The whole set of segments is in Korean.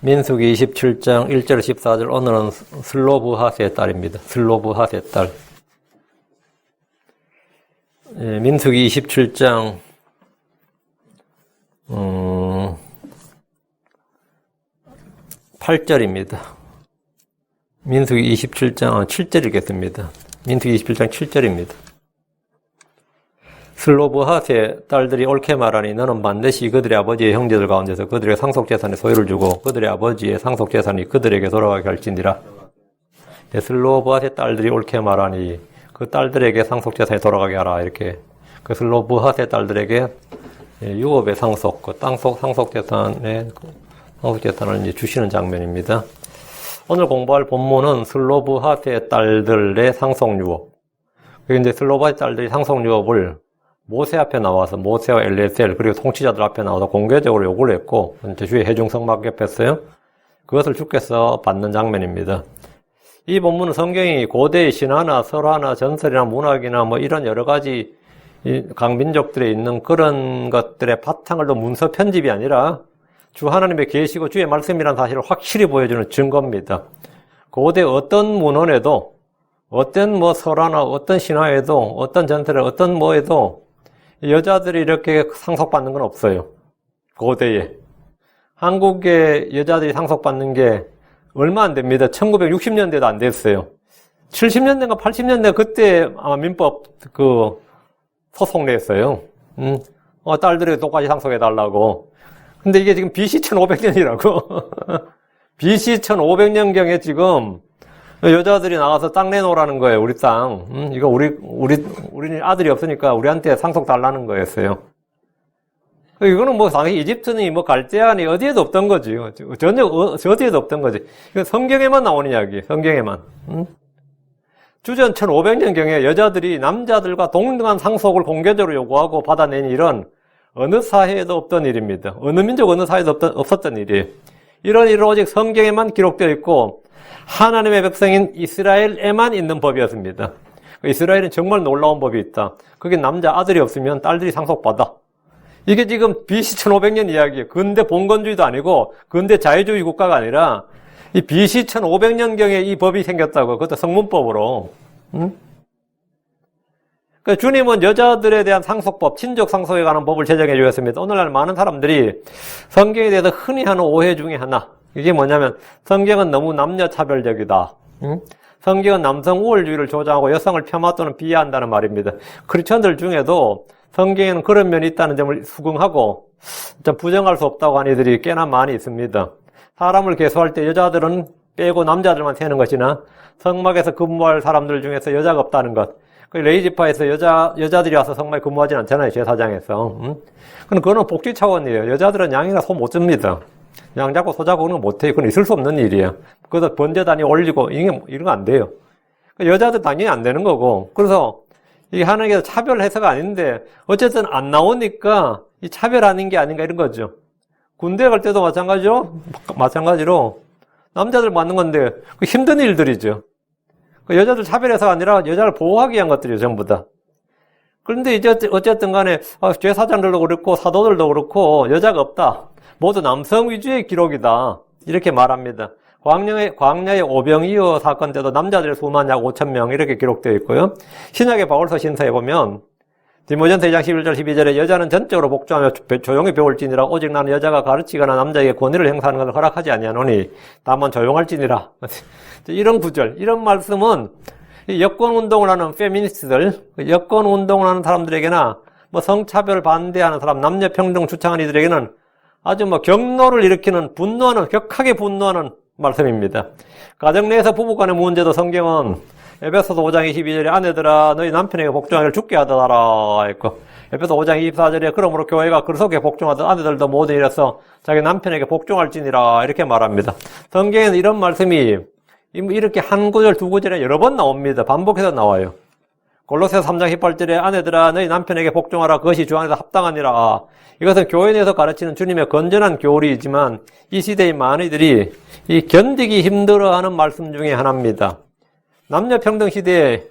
민수기 27장 1절 14절. 오늘은 슬로브하세의 딸입니다. 슬로브하세의 딸. 민수기 27장 8절입니다. 민수기 27장 7절이겠습니다. 민수기 27장 7절입니다. 슬로브하세 딸들이 옳게 말하니 너는 반드시 그들의 아버지의 형제들 가운데서 그들의 상속재산의 소유를 주고 그들의 아버지의 상속재산이 그들에게 돌아가게 할지니라. 슬로브하세 딸들이 옳게 말하니 그 딸들에게 상속재산이 돌아가게 하라. 이렇게 그 슬로브하세 딸들에게 유업의 상속, 그 땅속 상속재산을 이제 주시는 장면입니다. 오늘 공부할 본문은 슬로브하세 딸들의 상속유업. 그런데 슬로브하세 딸들이 상속유업을 모세 앞에 나와서 모세와 엘리에셀 그리고 통치자들 앞에 나와서 공개적으로 요구를 했고 주의 해중성 맡겼어요. 그것을 주께서 받는 장면입니다. 이 본문은 성경이 고대의 신화나 설화나 전설이나 문학이나 뭐 이런 여러 가지 강민족들에 있는 그런 것들의 바탕을 둔 문서 편집이 아니라 주 하나님의 계시고 주의 말씀이라는 사실을 확실히 보여주는 증거입니다. 고대 어떤 문헌에도 어떤 뭐 설화나 어떤 신화에도 어떤 전설에 어떤 뭐에도 여자들이 이렇게 상속받는 건 없어요. 고대에. 한국의 여자들이 상속받는 게 얼마 안 됩니다. 1960년대도 안 됐어요. 70년대인가 80년대 그때 아마 민법 소송 냈어요. 딸들에게 똑같이 상속해달라고. 근데 이게 지금 BC 1500년이라고. BC 1500년경에 지금 여자들이 나가서 땅 내놓으라는 거예요. 우리 땅. 이거 우리 아들이 없으니까 우리한테 상속 달라는 거였어요. 이거는 뭐 당시 이집트니 뭐 갈대아니 어디에도 없던 거지. 전혀 어디에도 없던 거지. 이거 성경에만 나오는 이야기. 성경에만. 주전 1500년경에 여자들이 남자들과 동등한 상속을 공개적으로 요구하고 받아낸 일은 어느 사회에도 없던 일입니다. 어느 민족 어느 사회에도 없었던 일이에요. 이런 일은 오직 성경에만 기록되어 있고 하나님의 백성인 이스라엘에만 있는 법이었습니다. 이스라엘은 정말 놀라운 법이 있다. 그게 남자 아들이 없으면 딸들이 상속받아. 이게 지금 BC 1500년 이야기예요. 근대 봉건주의도 아니고 근대 자유주의 국가가 아니라 이 BC 1500년경에 이 법이 생겼다고. 그것도 성문법으로. 그러니까 주님은 여자들에 대한 상속법, 친족 상속에 관한 법을 제정해 주셨습니다. 오늘날 많은 사람들이 성경에 대해서 흔히 하는 오해 중에 하나. 이게 뭐냐면 성경은 너무 남녀차별적이다. 성경은 남성 우월주의를 조장하고 여성을 폄하 또는 비하한다는 말입니다. 크리스천들 중에도 성경에는 그런 면이 있다는 점을 수긍하고 좀 부정할 수 없다고 하는 이들이 꽤나 많이 있습니다. 사람을 계수할 때 여자들은 빼고 남자들만 세는 것이나 성막에서 근무할 사람들 중에서 여자가 없다는 것. 레이지파에서 여자들이 와서 성막에 근무하진 않잖아요. 제사장에서. 그거는 복지 차원이에요. 여자들은 양이나 소 못 줍니다. 양 잡고 소 잡고 그런 거 못해요. 그건 있을 수 없는 일이에요. 그래서 번제단위 올리고 이런 거 안 돼요. 여자들 당연히 안 되는 거고. 그래서 이게 하나님께서 차별 해서가 아닌데 어쨌든 안 나오니까 이 차별 아닌 게 아닌가 이런 거죠. 군대 갈 때도 마찬가지로 남자들 맞는 건데 힘든 일들이죠. 여자들 차별해서가 아니라 여자를 보호하기 위한 것들이에요. 전부 다. 그런데 이제 어쨌든 간에 제사장들도 그렇고 사도들도 그렇고 여자가 없다. 모두 남성 위주의 기록이다. 이렇게 말합니다. 광야의 오병이어 사건 때도 남자들의 수만 약 5,000명 이렇게 기록되어 있고요. 신약의 바울서 신서에 보면 디모데전서 2장 11절 12절에 여자는 전적으로 복종하며 조용히 배울지니라. 오직 나는 여자가 가르치거나 남자에게 권위를 행사하는 것을 허락하지 아니하노니 다만 조용할지니라. 이런 구절, 이런 말씀은 여권운동을 하는 페미니스트들, 여권운동을 하는 사람들에게나 뭐 성차별 반대하는 사람, 남녀평등 주창하는 이들에게는 아주 뭐 경로를 일으키는 격하게 분노하는 말씀입니다. 가정 내에서 부부간의 문제도 성경은 에베소서 5장 22절에 아내들아 너희 남편에게 복종하기를 죽게 하더라 했고, 에베소 5장 24절에 그러므로 교회가 그리스도께 복종하던 아내들도 모든 일에서 자기 남편에게 복종할지니라 이렇게 말합니다. 성경에는 이런 말씀이 이렇게 한 구절 두 구절에 여러 번 나옵니다. 반복해서 나와요. 골로새서 3장 18절에 아내들아 너희 남편에게 복종하라 그것이 주 안에서 합당하니라. 이것은 교회 내에서 가르치는 주님의 건전한 교리이지만 이 시대의 많은 이들이 이 견디기 힘들어하는 말씀 중에 하나입니다. 남녀평등 시대에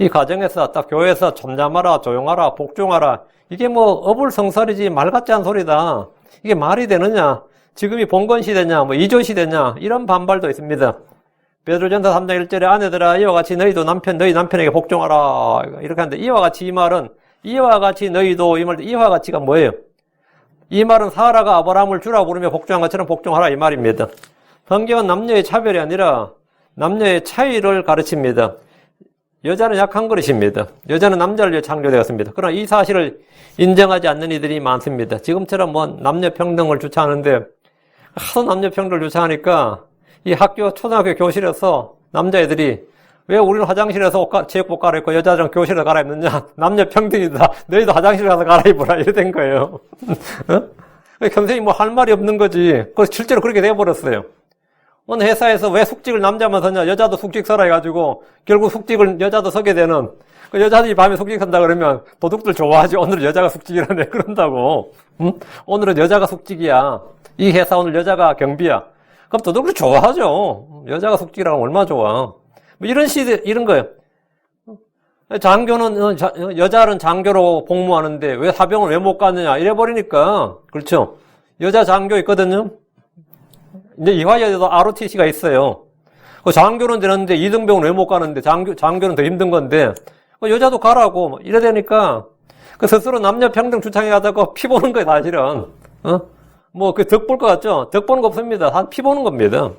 이 가정에서 딱 교회에서 잠잠하라 조용하라 복종하라 이게 뭐 어불성설이지 말 같지 않은 소리다. 이게 말이 되느냐. 지금이 봉건 시대냐, 뭐 이조 시대냐, 이런 반발도 있습니다. 베드로전서 3장 1절에 아내들아 이와 같이 너희도 너희 남편에게 복종하라 이렇게 하는데, 이와 같이 이 말은 이와 같이 너희도, 이 말, 이와 같이가 뭐예요? 이 말은 사라가 아브라함을 주라 부르며 복종한 것처럼 복종하라 이 말입니다. 성경은 남녀의 차별이 아니라 남녀의 차이를 가르칩니다. 여자는 약한 그릇입니다. 여자는 남자를 위해 창조되었습니다. 그러나 이 사실을 인정하지 않는 이들이 많습니다. 지금처럼 뭐 남녀 평등을 주창하는데, 하도 남녀 평등을 주창하니까 이 학교 초등학교 교실에서 남자애들이 왜 우리는 화장실에서 제육복 갈아입고 여자들은 교실에서 갈아입느냐? 남녀 평등이다. 너희도 화장실 가서 갈아입으라. 이래 된 거예요. 선생님이 뭐 할 말이 없는 거지. 그래서 실제로 그렇게 돼버렸어요. 어느 회사에서 왜 숙직을 남자만 서냐? 여자도 숙직 서라 해가지고 결국 숙직을 여자도 서게 되는, 그 여자들이 밤에 숙직 선다 그러면 도둑들 좋아하지. 오늘은 여자가 숙직이라네. 그런다고. 응? 오늘은 여자가 숙직이야. 이 회사 오늘 여자가 경비야. 그럼 도둑들 좋아하죠. 여자가 숙직이라고 하면 얼마나 좋아. 뭐 이런 시대, 이런 거예요. 장교는, 여자는 장교로 복무하는데 왜 사병을 왜 못 갔느냐. 이래버리니까. 그렇죠. 여자 장교 있거든요. 이제 이화여대도 ROTC가 있어요. 그 장교는 되는데 이등병은 왜 못 가는데 장교는 더 힘든 건데 여자도 가라고 뭐 이래 되니까 그 스스로 남녀 평등 주창해 가다가 피 보는 거예요, 사실은. 뭐 그 덕 볼 것 같죠? 덕 보는 거 없습니다. 한 피 보는 겁니다.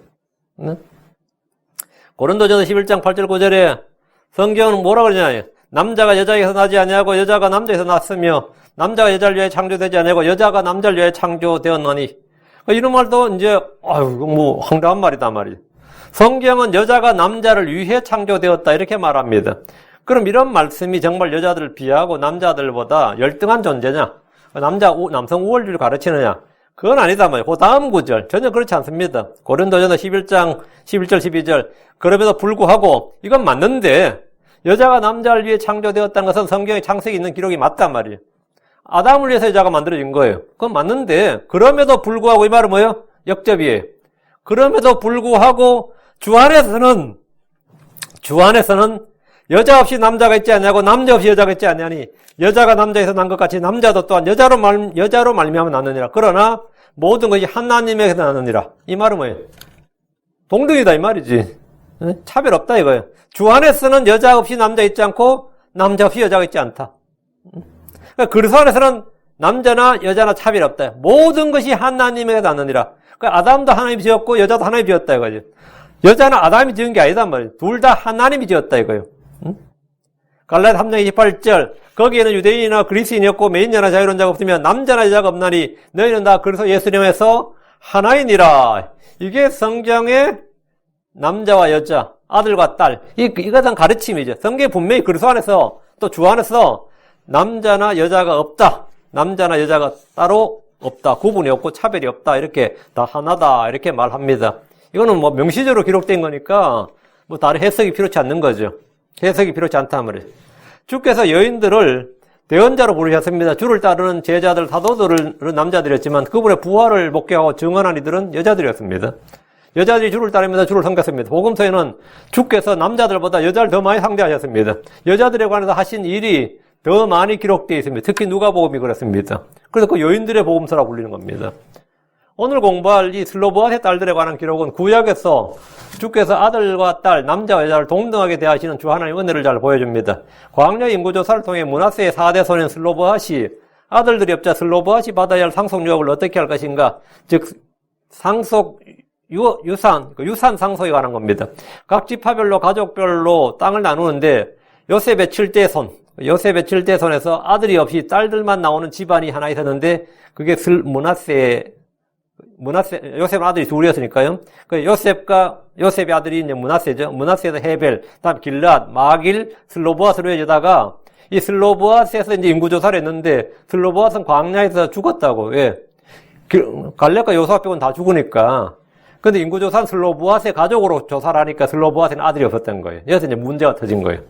고린도전서 11장 8절 9절에 성경은 뭐라 그러냐? 남자가 여자에게서 나지 아니하고 여자가 남자에서 났으며 남자가 여자를 위해 창조되지 아니하고 여자가 남자를 위해 창조되었나니. 이런 말도 이제 뭐 황당한 말이다 말이에요. 성경은 여자가 남자를 위해 창조되었다 이렇게 말합니다. 그럼 이런 말씀이 정말 여자들을 비하하고 남자들보다 열등한 존재냐? 남성 우월주의를 가르치느냐? 그건 아니다 말이에요. 그 다음 구절 전혀 그렇지 않습니다. 고린도전서 11장 11절 12절 그럼에도 불구하고 이건 맞는데 여자가 남자를 위해 창조되었다는 것은 성경에 창세기 있는 기록이 맞단 말이에요. 아담을 위해서 여자가 만들어진 거예요. 그건 맞는데 그럼에도 불구하고 이 말은 뭐예요? 역접이에요. 그럼에도 불구하고 주 안에서는 여자 없이 남자가 있지 않냐고 남자 없이 여자가 있지 않냐니 여자가 남자에서 난 것 같이 남자도 또한 여자로 말미암아 났느니라. 그러나 모든 것이 하나님에게서 나느니라. 이 말은 뭐예요? 동등이다 이 말이지. 차별 없다 이거예요. 주 안에서는 여자 없이 남자 있지 않고 남자 없이 여자가 있지 않다. 그러니까 그리스도 안에서는 남자나 여자나 차별 없다. 모든 것이 하나님에게 나느니라. 그러니까 아담도 하나님이 지었고 여자도 하나님이 지었다 이거죠. 여자는 아담이 지은 게 아니다 말이에요. 둘 다 하나님이 지었다 이거예요. 갈라디아 3장 28절 거기에는 유대인이나 그리스인이 없고 매인녀나 자유론자가 없으면 남자나 여자가 없나니 너희는 다 그리스도 예수님에서 하나이니라. 이게 성경의 남자와 여자, 아들과 딸 이것은 가르침이죠. 성경에 분명히 그리스도 안에서 또 주 안에서 남자나 여자가 없다. 남자나 여자가 따로 없다. 구분이 없고 차별이 없다. 이렇게 다 하나다. 이렇게 말합니다. 이거는 뭐 명시적으로 기록된 거니까 뭐 다른 해석이 필요치 않는 거죠. 해석이 필요치 않단 말이에요. 주께서 여인들을 대언자로 부르셨습니다. 주를 따르는 제자들, 사도들은 남자들이었지만 그분의 부활을 목격하고 증언한 이들은 여자들이었습니다. 여자들이 주를 따르면서 주를 섬겼습니다. 복음서에는 주께서 남자들보다 여자를 더 많이 상대하셨습니다. 여자들에 관해서 하신 일이 더 많이 기록되어 있습니다. 특히 누가복음이 그렇습니다. 그래서 그 여인들의 복음서라고 불리는 겁니다. 오늘 공부할 이 슬로보아세 딸들에 관한 기록은 구약에서 주께서 아들과 딸, 남자와 여자를 동등하게 대하시는 주 하나님의 은혜를 잘 보여줍니다. 광야 인구조사를 통해 므낫세의 4대 소년 슬로보아시, 아들들이 없자 슬로보아시 받아야 할 상속 유업을 어떻게 할 것인가, 즉 상속 유산 상속에 관한 겁니다. 각 지파별로 가족별로 땅을 나누는데 요셉의 7대 손에서 아들이 없이 딸들만 나오는 집안이 하나 있었는데 그게 요셉은 아들이 둘이었으니까요. 그 요셉의 아들이 이제 므낫세죠. 므낫세에서 헤벨, 다음 길앗, 마길, 슬로보아스로 이어지다가 이 슬로보아스에서 이제 인구조사를 했는데 슬로보아스는 광야에서 죽었다고. 왜? 갈렙과 여호수아 빼고는 다 죽으니까. 근데 인구조사는 슬로보아스의 가족으로 조사를 하니까 슬로보아스는 아들이 없었던 거예요. 여기서 이제 문제가 터진 거예요.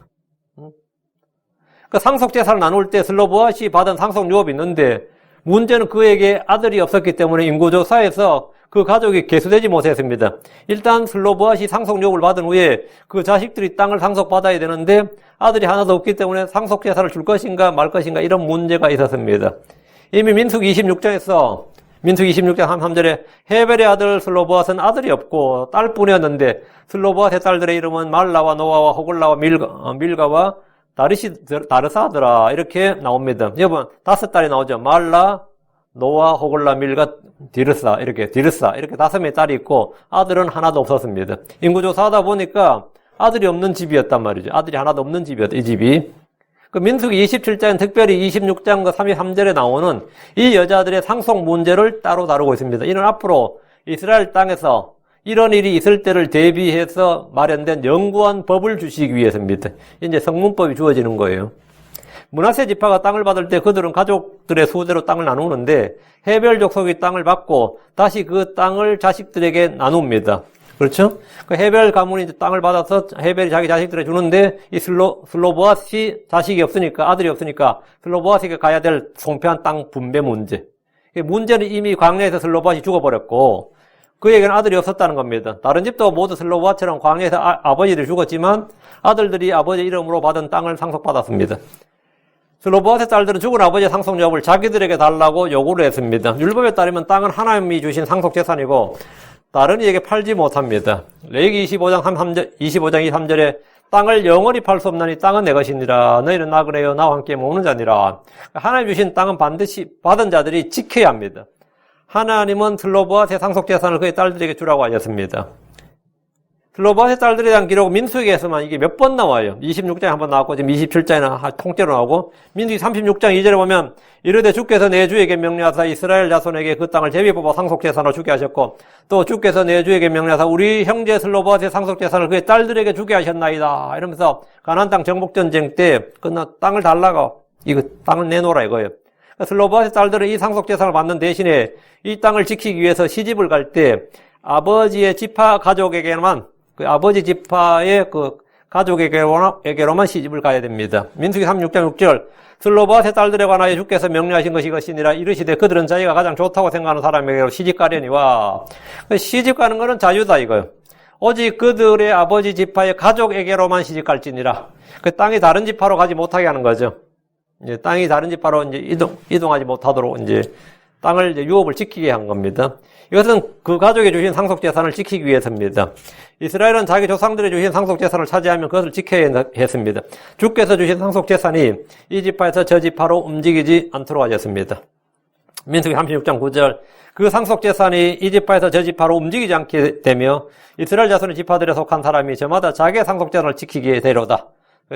그 상속재산을 나눌 때 슬로보아시 받은 상속유업이 있는데 문제는 그에게 아들이 없었기 때문에 인구조사에서 그 가족이 계수되지 못했습니다. 일단 슬로보아시 상속유업을 받은 후에 그 자식들이 땅을 상속받아야 되는데 아들이 하나도 없기 때문에 상속재산을 줄 것인가 말 것인가 이런 문제가 있었습니다. 이미 민수기 26장에서 민수기 26장 3절에 헤벨의 아들 슬로보앗은 아들이 없고 딸뿐이었는데 슬로보앗의 딸들의 이름은 말라와 노아와 호글라와 밀가와 다르사더라. 이렇게 나옵니다. 여러분 5딸이 나오죠. 말라, 노아, 호글라, 밀가, 디르사 이렇게 5명의 딸이 있고 아들은 하나도 없었습니다. 인구조사하다 보니까 아들이 없는 집이었단 말이죠. 아들이 하나도 없는 집이었다. 이 집이. 그 민수기 27장은 특별히 26장과 33절에 나오는 이 여자들의 상속 문제를 따로 다루고 있습니다. 이는 앞으로 이스라엘 땅에서 이런 일이 있을 때를 대비해서 마련된 영구한 법을 주시기 위해서입니다. 이제 성문법이 주어지는 거예요. 므낫세 지파가 땅을 받을 때 그들은 가족들의 수대로 땅을 나누는데 헤벨 족속이 땅을 받고 다시 그 땅을 자식들에게 나눕니다. 그렇죠? 그 헤벨 가문이 땅을 받아서 헤벨이 자기 자식들에 주는데 이 슬로보아스이 자식이 없으니까, 아들이 없으니까 슬로보아스에게 가야 될 송폐한 땅 분배 문제. 문제는 이미 광야에서 슬로보아스이 죽어버렸고 그에게는 아들이 없었다는 겁니다. 다른 집도 모두 슬로보아스처럼 광야에서 아버지들이 죽었지만 아들들이 아버지 이름으로 받은 땅을 상속받았습니다. 슬로보아스의 딸들은 죽은 아버지의 상속요법을 자기들에게 달라고 요구를 했습니다. 율법에 따르면 땅은 하나님이 주신 상속재산이고 다른 이에게 팔지 못합니다. 레위기 25장 23절에 땅을 영원히 팔 수 없나니 땅은 내 것이니라. 너희는 나그네여 나와 함께 먹는 자니라. 하나님 주신 땅은 반드시 받은 자들이 지켜야 합니다. 하나님은 슬로보아스의 상속재산을 그의 딸들에게 주라고 하셨습니다. 슬로보아스의 딸들에 대한 기록은 민수기에서만 이게 몇 번 나와요. 26장에 한 번 나왔고 지금 27장에는 통째로 나오고 민수기 36장 2절에 보면 이르되 주께서 내 주에게 명령하사 이스라엘 자손에게 그 땅을 제비 뽑아 상속재산으로 주게 하셨고 또 주께서 내 주에게 명령하사 우리 형제 슬로보아스의 상속재산을 그의 딸들에게 주게 하셨나이다. 이러면서 가나안 땅 정복전쟁 때 끝나 땅을 달라고 이거 땅을 내놓으라 이거예요. 슬로보아스의 딸들은 이 상속재산을 받는 대신에 이 땅을 지키기 위해서 시집을 갈 때 아버지의 지파 가족에게만 그 아버지 지파의 그 가족에게로만 시집을 가야 됩니다. 민수기 36장 6절 슬로보아스의 딸들에 관하여 주께서 명령하신 것이 이것이니라. 이르시되 그들은 자기가 가장 좋다고 생각하는 사람에게로 시집 가려니와. 시집 가는 것은 자유다 이거요. 오직 그들의 아버지 지파의 가족에게로만 시집 갈지니라. 그 땅이 다른 지파로 가지 못하게 하는 거죠. 이제 땅이 다른 지파로 이제 이동하지 못하도록 이제 땅을 이제 유업을 지키게 한 겁니다. 이것은 그 가족이 주신 상속재산을 지키기 위해서입니다. 이스라엘은 자기 조상들이 주신 상속재산을 차지하면 그것을 지켜야 했습니다. 주께서 주신 상속재산이 이 지파에서 저 지파로 움직이지 않도록 하셨습니다. 민수기 36장 9절 그 상속재산이 이 지파에서 저 지파로 움직이지 않게 되며 이스라엘 자손의 지파들에 속한 사람이 저마다 자기의 상속재산을 지키게 되려다.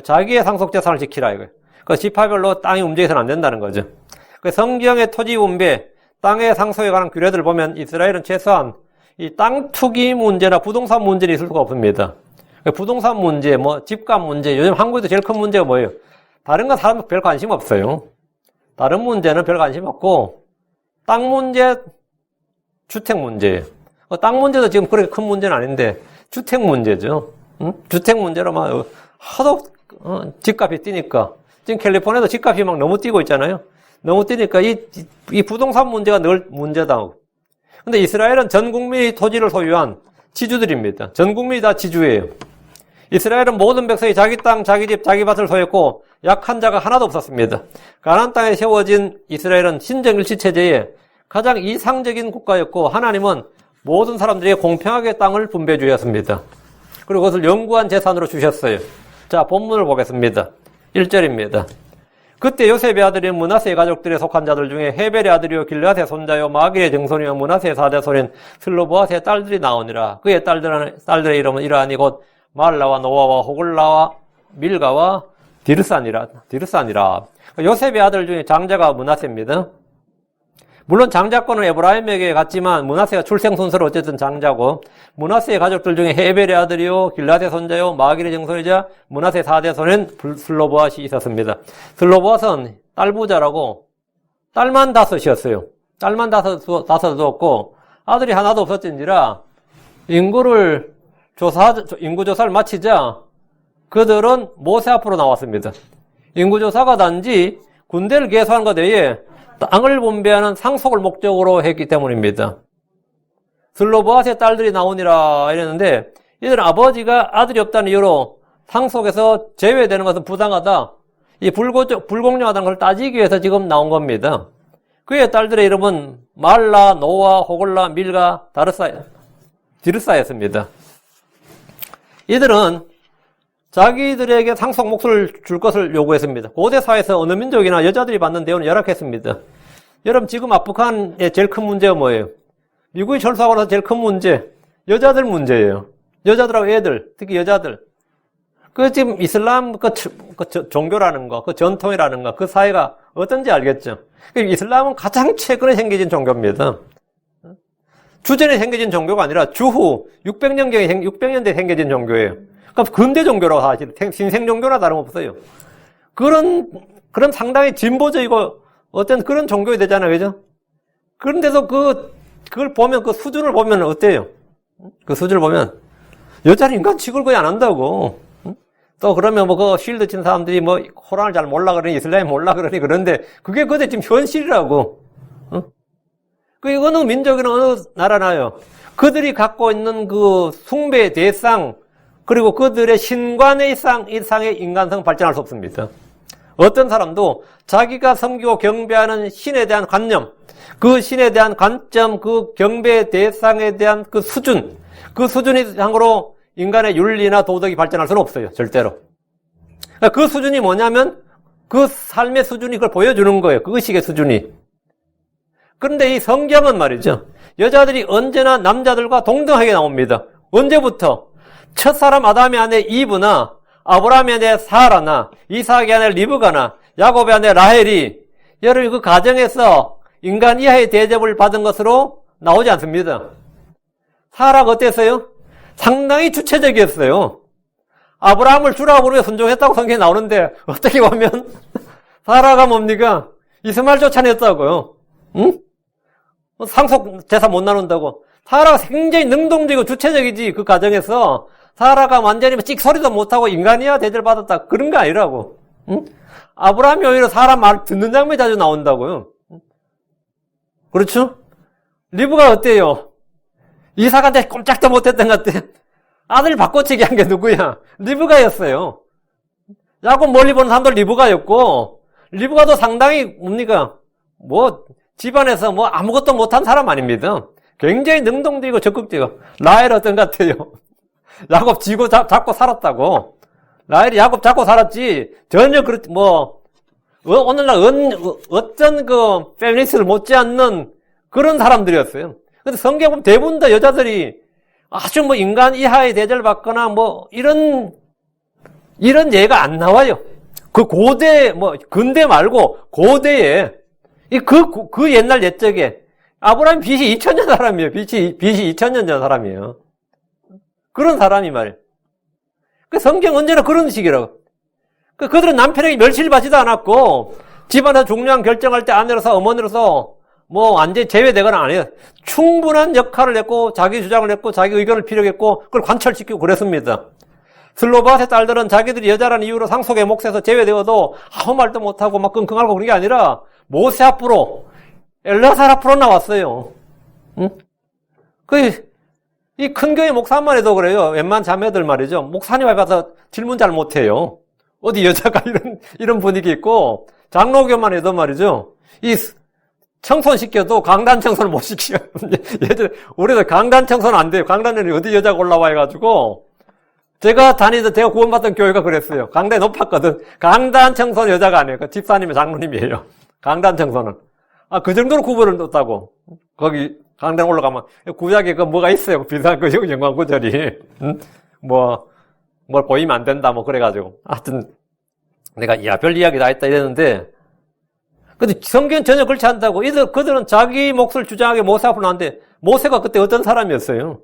자기의 상속재산을 지키라 이거예요. 그 지파별로 땅이 움직여서는 안 된다는 거죠. 그 성경의 토지 분배, 땅의 상속에 관한 규례들을 보면 이스라엘은 최소한 이 땅 투기 문제나 부동산 문제는 있을 수가 없습니다. 부동산 문제, 뭐 집값 문제, 요즘 한국에도 제일 큰 문제가 뭐예요? 다른 건 사람들 별 관심 없어요. 다른 문제는 별 관심 없고 땅 문제, 주택 문제예요. 땅 문제도 지금 그렇게 큰 문제는 아닌데 주택 문제죠. 응? 주택 문제로 막 하도 집값이 뛰니까 지금 캘리포니아도 집값이 막 너무 뛰고 있잖아요. 너무 뛰니까 이 부동산 문제가 늘 문제다. 근데 이스라엘은 전 국민이 토지를 소유한 지주들입니다. 전 국민이 다 지주예요. 이스라엘은 모든 백성이 자기 땅, 자기 집, 자기 밭을 소유했고 약한 자가 하나도 없었습니다. 가나안 땅에 세워진 이스라엘은 신정일치 체제의 가장 이상적인 국가였고 하나님은 모든 사람들에게 공평하게 땅을 분배해 주셨습니다. 그리고 그것을 영구한 재산으로 주셨어요. 자, 본문을 보겠습니다. 1절입니다. 그때 요셉의 아들인 므낫세의 가족들에 속한 자들 중에 헤벨의 아들이요 길앗의 손자요 마길의 증손이요 므낫세의 사대손인 슬로보아스의 딸들이 나오니라. 그의 딸들의 이름은 이러하니 곧 말라와 노아와 호글라와 밀가와 디르산이라. 요셉의 아들 중에 장자가 므낫세입니다. 물론 장자권은 에브라임에게 갔지만 므낫세가 출생 순서로 어쨌든 장자고 므낫세의 가족들 중에 헤벨의 아들이요 길앗의 손자요 마길의 증손이자 므낫세의 사대손인 슬로보아스이 있었습니다. 슬로보아스는 딸부자라고 딸만 다섯이었어요. 딸만 다섯 두었고 아들이 하나도 없었던지라 인구조사를 마치자 그들은 모세 앞으로 나왔습니다. 인구조사가 단지 군대를 개수하는 것 외에 땅을 분배하는 상속을 목적으로 했기 때문입니다. 슬로보아스의 딸들이 나오니라 이랬는데 이들은 아버지가 아들이 없다는 이유로 상속에서 제외되는 것은 부당하다. 이 불공정하다는 걸 따지기 위해서 지금 나온 겁니다. 그의 딸들의 이름은 말라, 노아, 호글라, 밀가, 디르사였습니다. 이들은 자기들에게 상속 몫을 줄 것을 요구했습니다. 고대 사회에서 어느 민족이나 여자들이 받는 대우는 열악했습니다. 여러분, 지금 아프간의 제일 큰 문제가 뭐예요? 미국이 철수하고 나서 제일 큰 문제, 여자들 문제예요. 여자들하고 애들, 특히 여자들. 지금 이슬람 종교라는 거, 전통이라는 거, 그 사회가 어떤지 알겠죠? 이슬람은 가장 최근에 생겨진 종교입니다. 주전에 생겨진 종교가 아니라 주후 600년대에 생겨진 종교예요. 그러니까 근대 종교라고 사실 신생 종교나 다름없어요. 그런 상당히 진보적이고 어떤 그런 종교가 되잖아요, 그죠? 그런데도 그걸 보면 그 수준을 보면 어때요? 그 수준을 보면 여자는 인간 취급을 거의 안 한다고. 또 그러면 그 쉴드 친 사람들이 코란을 잘 몰라 그러니 이슬람이 몰라 그러니 그런데 그게 그때 지금 현실이라고. 그 어느 민족이나 어느 나라나요. 그들이 갖고 있는 그 숭배의 대상 그리고 그들의 신관의 이상의 인간성 발전할 수 없습니다. 어떤 사람도 자기가 섬기고 경배하는 신에 대한 관념, 그 신에 대한 관점, 그 경배 대상에 대한 그 수준이 상으로 인간의 윤리나 도덕이 발전할 수는 없어요. 절대로. 그 수준이 뭐냐면 그 삶의 수준이 그걸 보여주는 거예요. 그 의식의 수준이. 그런데 이 성경은 말이죠. 여자들이 언제나 남자들과 동등하게 나옵니다. 언제부터? 첫사람 아담의 아내 이브나 아브라함의 아내 사라나 이삭의 아내 리브가나 야곱의 아내 라헬이 여러분 그 가정에서 인간 이하의 대접을 받은 것으로 나오지 않습니다. 사라가 어땠어요? 상당히 주체적이었어요. 아브라함을 주라고 부르며 순종했다고 성경에 나오는데 어떻게 보면 사라가 뭡니까? 이스마엘 쫓아냈다고요. 응? 상속 재산 못 나눈다고. 사라가 굉장히 능동적이고 주체적이지. 그 가정에서 사라가 완전히 찍소리도 못하고 인간이야 대접을 받았다. 그런 거 아니라고. 응? 아브라함이 오히려 사라 말 듣는 장면이 자주 나온다고요. 그렇죠? 리브가 어때요? 이삭한테 꼼짝도 못했던 것 같아. 아들 바꿔치기 한 게 누구야? 리브가였어요. 야곱 멀리 보는 사람도 리브가였고, 리브가도 상당히 뭡니까? 집안에서 아무것도 못한 사람 아닙니다. 굉장히 능동적이고 적극적이고. 라헬 어떤 것 같아요? 야곱 잡고 살았다고. 라헬이 야곱 잡고 살았지, 전혀 오늘날 어떤 페미니스트를 못지않는 그런 사람들이었어요. 근데 성경 보면 대부분 다 여자들이 아주 인간 이하의 대접을 받거나 이런 예가 안 나와요. 그 고대, 근대 말고 고대에, 그 옛날 옛적에, 아브라함 BC 2000년 사람이에요. BC 2000년 전 사람이에요. 그런 사람이 말이에요. 그 성경 언제나 그런 식이라고. 그들은 남편에게 멸시를 받지도 않았고, 집안에서 중요한 결정할 때 아내로서 어머니로서 완전히 제외되거나 안 해요. 충분한 역할을 했고, 자기 주장을 했고, 자기 의견을 피력했고, 그걸 관철시키고 그랬습니다. 슬로바스의 딸들은 자기들이 여자라는 이유로 상속의 몫에서 제외되어도 아무 말도 못하고 막 끙끙하고 그런 게 아니라 모세 앞으로, 엘라살 앞으로 나왔어요. 응? 이 큰 교회 목사만 해도 그래요. 웬만한 자매들 말이죠. 목사님 앞에 가서 질문 잘 못해요. 어디 여자가 이런 분위기 있고, 장로교만 해도 말이죠. 청소는 시켜도 강단 청소는 못 시켜요. 예전에 우리도 강단 청소는 안 돼요. 강단에 어디 여자가 올라와 해가지고 제가 구원받던 교회가 그랬어요. 강단이 높았거든. 강단 청소는 여자가 아니에요. 집사님의 장로님이에요. 강단 청소는. 그 정도로 구분을 뒀다고. 거기 강단 올라가면 구약에 뭐가 있어요. 비슷한 영광 구절이. 뭘 보이면 안 된다 그래가지고. 하여튼 내가 별 이야기 다 했다 이랬는데, 근데 성경은 전혀 그렇지 않다고. 그들은 자기 몫을 주장하게 모세 앞으로 나왔는데, 모세가 그때 어떤 사람이었어요?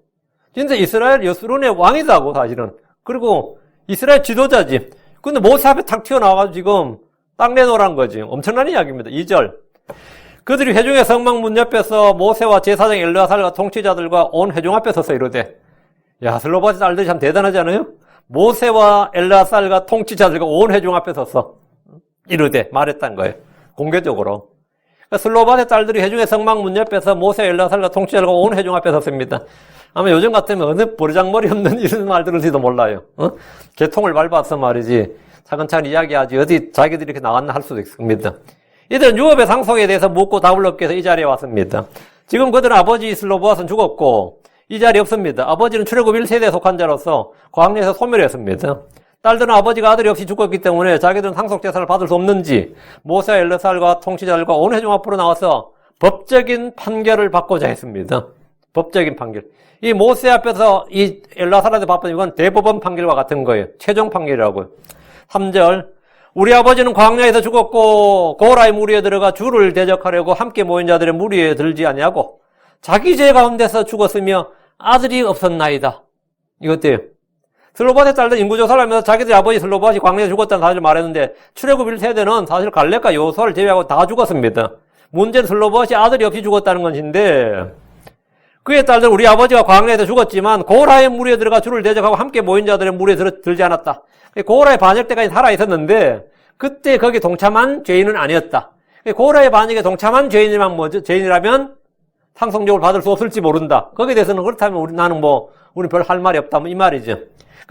진짜 이스라엘 여수론의 왕이다고, 사실은. 그리고 이스라엘 지도자지. 근데 모세 앞에 탁 튀어나와가지고 지금 땅 내놓으라는 거지. 엄청난 이야기입니다. 2절. 그들이 회중의 성막 문 옆에서 모세와 제사장 엘르아살과 통치자들과 온 회중 앞에 서서 이르되, 슬로바스 딸들이 참 대단하지 않아요? 모세와 엘르아살과 통치자들과 온 회중 앞에 서서 이르되 말했다는 거예요. 공개적으로. 슬로바스의 딸들이 회중의 성막 문 옆에서 모세, 엘르아살과 통치자들과 온 회중 앞에 섰습니다. 아마 요즘 같으면 어느 버르장머리 없는 이런 말 들을지도 몰라요. 개통을 밟아서 말이지 차근차근 이야기하지 어디 자기들이 이렇게 나왔나 할 수도 있습니다. 이들은 유업의 상속에 대해서 묻고 답을 얻기 위해서 이 자리에 왔습니다. 지금 그들은 아버지 슬로보아스는 죽었고 이 자리에 없습니다. 아버지는 출애굽 1세대에 속한 자로서 광야에서 소멸했습니다. 딸들은 아버지가 아들이 없이 죽었기 때문에 자기들은 상속재산을 받을 수 없는지 모세와 엘르사알과 통치자들과 온 회중 앞으로 나와서 법적인 판결을 받고자 했습니다. 법적인 판결. 이 모세 앞에서 이 엘르사알한테 받은 이건 대법원 판결과 같은 거예요. 최종 판결이라고요. 3절 우리 아버지는 광야에서 죽었고 고라의 무리에 들어가 주를 대적하려고 함께 모인 자들의 무리에 들지 아니하고 자기 죄 가운데서 죽었으며 아들이 없었나이다. 이것도요. 슬로바스의 딸들 인구조사를 하면서 자기들의 아버지 슬로바스이 광야에서 죽었다는 사실을 말했는데 출애굽 1세대는 사실 갈렙과 요수아를 제외하고 다 죽었습니다. 문제는 슬로바스이 아들이 없이 죽었다는 것인데 그의 딸들 우리 아버지가 광야에서 죽었지만 고라의 무리에 들어가 주를 대적하고 함께 모인 자들의 무리에 들지 않았다. 고라의 반역 때까지 살아있었는데 그때 거기 동참한 죄인은 아니었다. 고라의 반역에 동참한 죄인이란 뭐죠? 죄인이라면 상속력을 받을 수 없을지 모른다. 거기에 대해서는 그렇다면 우리는 별 할 말이 없다. 이 말이죠.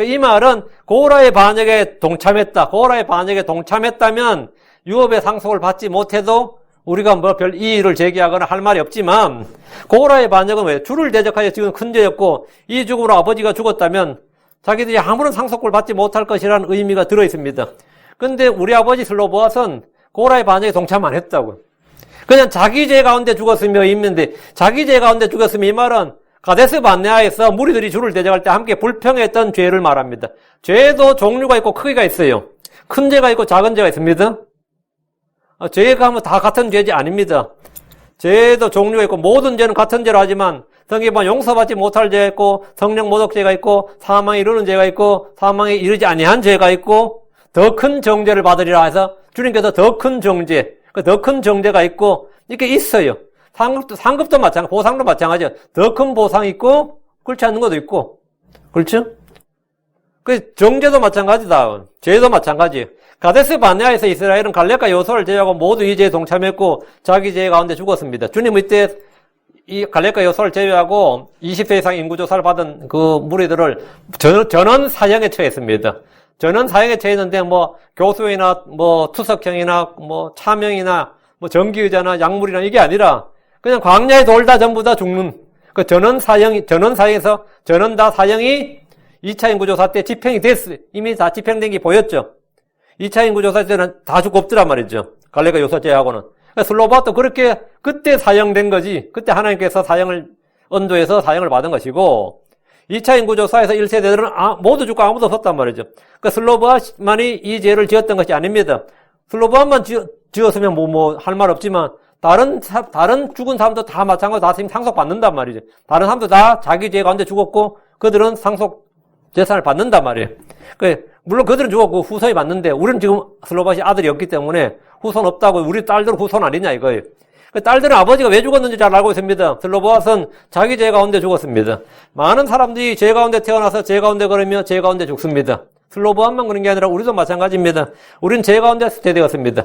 이 말은 고라의 반역에 동참했다. 고라의 반역에 동참했다면 유업의 상속을 받지 못해도 우리가 뭐 별 이의를 제기하거나 할 말이 없지만 고라의 반역은 왜? 주를 대적하여 지금 큰 죄였고 이 죽음으로 아버지가 죽었다면 자기들이 아무런 상속을 받지 못할 것이라는 의미가 들어있습니다. 근데 우리 아버지 슬로보아스는 고라의 반역에 동참 안 했다고요. 그냥 자기 죄 가운데 죽었으며 있는데 자기 죄 가운데 죽었으며 이 말은 가데스 바네아에서 무리들이 주를 대적할 때 함께 불평했던 죄를 말합니다. 죄도 종류가 있고 크기가 있어요. 큰 죄가 있고 작은 죄가 있습니다. 죄가 하면 다 같은 죄지 아닙니다. 죄도 종류가 있고 모든 죄는 같은 죄로 하지만 성경에 보면 용서받지 못할 죄가 있고 성령 모독죄가 있고 사망에 이르는 죄가 있고 사망에 이르지 아니한 죄가 있고 더 큰 정죄를 받으리라 해서 주님께서 더 큰 정죄, 더 큰 정죄가 있고 이렇게 있어요. 상급도 마찬가지, 보상도 마찬가지죠. 더 큰 보상이 있고 그렇지 않은 것도 있고 그렇죠? 그 정죄도 마찬가지다. 죄도 마찬가지예요. 가데스 바네아에서 이스라엘은 갈렙과 요수아를 제외하고 모두 이 죄에 동참했고 자기 죄 가운데 죽었습니다. 주님은 이때 이 갈렙과 요수아를 제외하고 20세 이상 인구조사를 받은 그 무리들을 전원 사형에 처했습니다. 전원 사형에 처했는데 뭐 교수이나 뭐 투석형이나 뭐 차명이나 뭐 정기의자나 약물이나 이게 아니라 그냥 광야에 돌다 전부 다 죽는 그 전원 사형에서 전원 다 사형이 2차 인구조사 때 집행이 됐어요. 이미 다 집행된 게 보였죠. 2차 인구조사 때는 다 죽고 없더란 말이죠. 갈렙과 요수아 제외하고는. 그러니까 슬로바도 그렇게 그때 사형된 거지. 그때 하나님께서 언도에서 사형을 받은 것이고 2차 인구조사에서 1세대들은 모두 죽고 아무도 없었단 말이죠. 그러니까 슬로바만이 이 죄를 지었던 것이 아닙니다. 슬로바만 지었으면 할 말 없지만 다른 죽은 사람도 다 마찬가지로 다 상속받는단 말이죠. 다른 사람도 다 자기 죄 가운데 죽었고 그들은 상속 재산을 받는단 말이에요. 물론 그들은 죽었고 후손이 받는데 우리는 지금 슬로바시 아들이 없기 때문에 후손 없다고 우리 딸들은 후손 아니냐 이거예요. 딸들은 아버지가 왜 죽었는지 잘 알고 있습니다. 슬로보아스는 자기 죄 가운데 죽었습니다. 많은 사람들이 죄 가운데 태어나서 죄 가운데 걸으며 죄 가운데 죽습니다. 슬로보아만 그런 게 아니라 우리도 마찬가지입니다. 우리는 죄 가운데 되었습니다.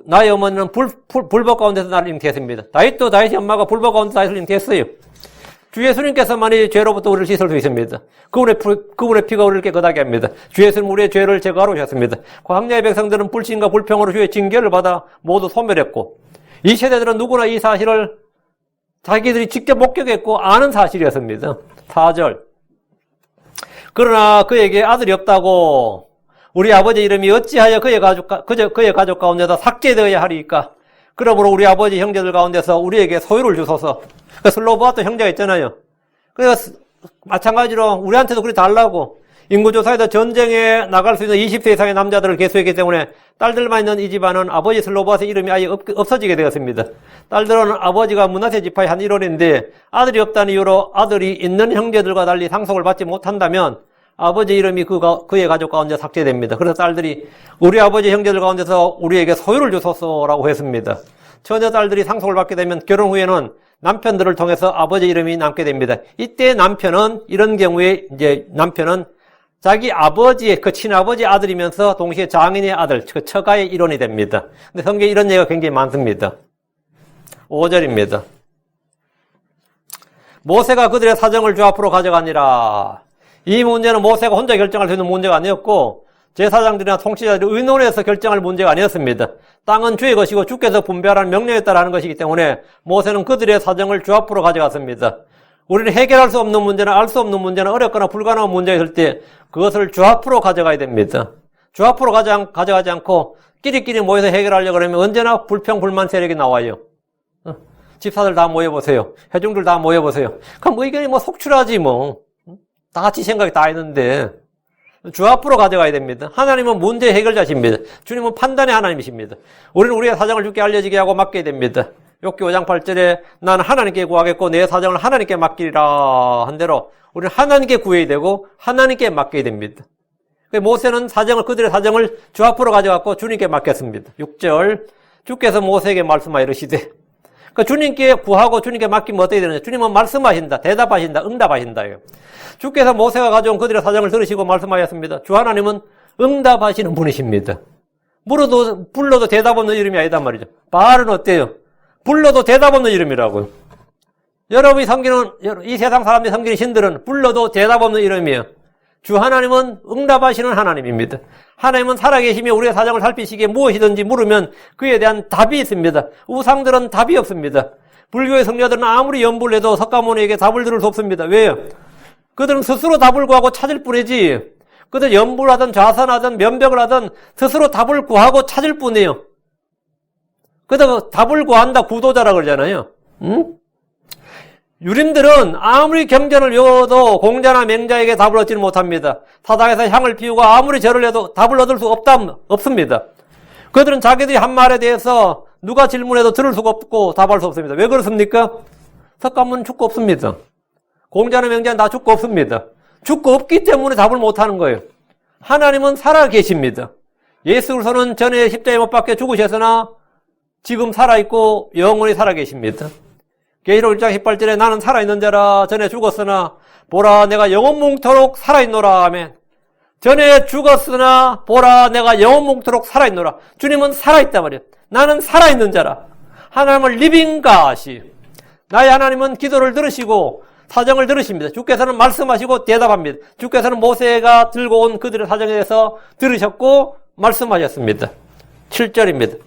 나의 어머니는 불법 가운데서 나를 잉태했습니다. 다윗이 엄마가 불법 가운데 다윗을 잉태했어요. 주 예수님께서만이 죄로부터 우리를 씻을 수 있습니다. 그분의 피가 우리를 깨끗하게 합니다. 주 예수님 우리의 죄를 제거하러 오셨습니다. 광야의 백성들은 불신과 불평으로 주의 징계를 받아 모두 소멸했고 이 세대들은 누구나 이 사실을 자기들이 직접 목격했고 아는 사실이었습니다. 4절 그러나 그에게 아들이 없다고 우리 아버지 이름이 어찌하여 그의 가족 가운데서 삭제되어야 하리까? 그러므로 우리 아버지 형제들 가운데서 우리에게 소유를 주소서. 슬로바도 형제가 있잖아요. 그래서 마찬가지로 우리한테도 그리 달라고 인구조사에서 전쟁에 나갈 수 있는 20세 이상의 남자들을 계수했기 때문에 딸들만 있는 이 집안은 아버지 슬로바스의 이름이 아예 없어지게 되었습니다. 딸들은 아버지가 므낫세 지파의 한 일원인데 아들이 없다는 이유로 아들이 있는 형제들과 달리 상속을 받지 못한다면 아버지 이름이 그의 가족 가운데 삭제됩니다. 그래서 딸들이 우리 아버지 형제들 가운데서 우리에게 소유를 주소서라고 했습니다. 처녀 딸들이 상속을 받게 되면 결혼 후에는 남편들을 통해서 아버지 이름이 남게 됩니다. 이때 남편은 이런 경우에 이제 남편은 자기 아버지의 그 친아버지 아들이면서 동시에 장인의 아들, 그 처가의 일원이 됩니다. 근데 성경에 이런 얘기가 굉장히 많습니다. 5절입니다. 모세가 그들의 사정을 주 앞으로 가져가니라. 이 문제는 모세가 혼자 결정할 수 있는 문제가 아니었고 제사장들이나 통치자들이 의논해서 결정할 문제가 아니었습니다. 땅은 주의 것이고 주께서 분배하라는 명령에 따라 하는 것이기 때문에 모세는 그들의 사정을 주 앞으로 가져갔습니다. 우리는 해결할 수 없는 문제나 알 수 없는 문제나 어렵거나 불가능한 문제가 있을 때 그것을 주 앞으로 가져가야 됩니다. 주 앞으로 가져가지 않고 끼리끼리 모여서 해결하려고 그러면 언제나 불평불만 세력이 나와요. 집사들 다 모여보세요. 회중들 다 모여보세요. 그럼 의견이 속출하지 뭐. 다 같이 생각이 다 있는데 주 앞으로 가져가야 됩니다. 하나님은 문제 해결자십니다. 주님은 판단의 하나님이십니다. 우리는 우리의 사정을 주께 알려지게 하고 맡겨야 됩니다. 욥기 5장 8절에 나는 하나님께 구하겠고 내 사정을 하나님께 맡기리라 한 대로 우리는 하나님께 구해야 되고 하나님께 맡겨야 됩니다. 모세는 그들의 사정을 주 앞으로 가져갔고 주님께 맡겼습니다. 6절 주께서 모세에게 말씀하여 이르시되 주님께 구하고 주님께 맡기면 어떻게 되느냐. 주님은 말씀하신다, 대답하신다, 응답하신다. 주께서 모세가 가져온 그들의 사정을 들으시고 말씀하셨습니다. 주 하나님은 응답하시는 분이십니다. 불러도 대답 없는 이름이 아니단 말이죠. 바알은 어때요? 불러도 대답 없는 이름이라고요. 여러분이 섬기는, 이 세상 사람들이 섬기는 신들은 불러도 대답 없는 이름이에요. 주 하나님은 응답하시는 하나님입니다. 하나님은 살아계시며 우리의 사정을 살피시기에 무엇이든지 물으면 그에 대한 답이 있습니다. 우상들은 답이 없습니다. 불교의 성녀들은 아무리 연부를 해도 석가모니에게 답을 들을 수 없습니다. 왜요? 그들은 스스로 답을 구하고 찾을 뿐이지 그들 연부를 하든 좌선하든 면벽을 하든 스스로 답을 구하고 찾을 뿐이에요. 그들 답을 구한다 구도자라 그러잖아요. 응? 유림들은 아무리 경전을 외워도 공자나 맹자에게 답을 얻지는 못합니다. 사당에서 향을 피우고 아무리 절을 해도 답을 얻을 수 없습니다. 그들은 자기들이 한 말에 대해서 누가 질문해도 들을 수가 없고 답할 수 없습니다. 왜 그렇습니까? 석가모니는 죽고 없습니다. 공자나 맹자는 다 죽고 없습니다. 죽고 없기 때문에 답을 못하는 거예요. 하나님은 살아계십니다. 예수 그리스도는 전에 십자가에 못 박혀 죽으셨으나 지금 살아있고 영원히 살아계십니다. 계시록 1장 18절에 나는 살아있는 자라 전에 죽었으나 보라 내가 영원뭉토록 살아있노라 하면 전에 죽었으나 보라 내가 영원뭉토록 살아있노라. 주님은 살아있단 말이에요. 나는 살아있는 자라. 하나님은 리빙 갓이 나의 하나님은 기도를 들으시고 사정을 들으십니다. 주께서는 말씀하시고 대답합니다. 주께서는 모세가 들고 온 그들의 사정에 대해서 들으셨고 말씀하셨습니다. 7절입니다.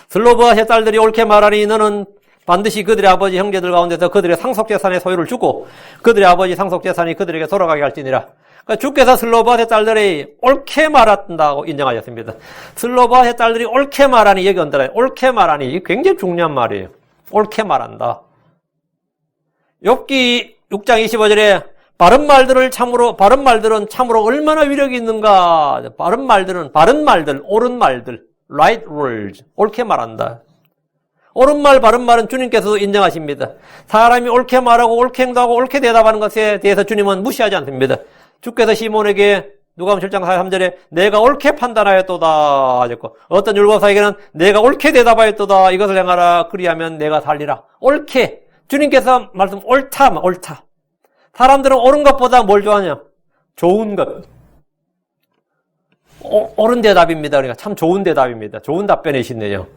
슬로브아의 딸들이 옳게 말하니 너는 반드시 그들의 아버지 형제들 가운데서 그들의 상속재산의 소유를 주고 그들의 아버지 상속재산이 그들에게 돌아가게 할지니라. 그러니까 주께서 슬로바의 딸들이 옳게 말한다고 인정하셨습니다. 슬로바의 딸들이 옳게 말하니 여기 온다. 옳게 말하니 이게 굉장히 중요한 말이에요. 옳게 말한다. 욥기 6장 25절에 바른 말들은 참으로 얼마나 위력이 있는가. 바른 말들, 옳은 말들, right words, 옳게 말한다. 옳은 말, 바른 말은 주님께서도 인정하십니다. 사람이 옳게 말하고 옳게 행동하고 옳게 대답하는 것에 대해서 주님은 무시하지 않습니다. 주께서 시몬에게 누가복음 7장 43절에 내가 옳게 판단하였도다 하셨고 어떤 율법사에게는 내가 옳게 대답하였도다 이것을 행하라 그리하면 내가 살리라. 옳게 주님께서 말씀 옳다. 사람들은 옳은 것보다 뭘 좋아하냐? 좋은 것. 옳은 대답입니다. 그러니까 참 좋은 대답입니다. 좋은 답변이시네요.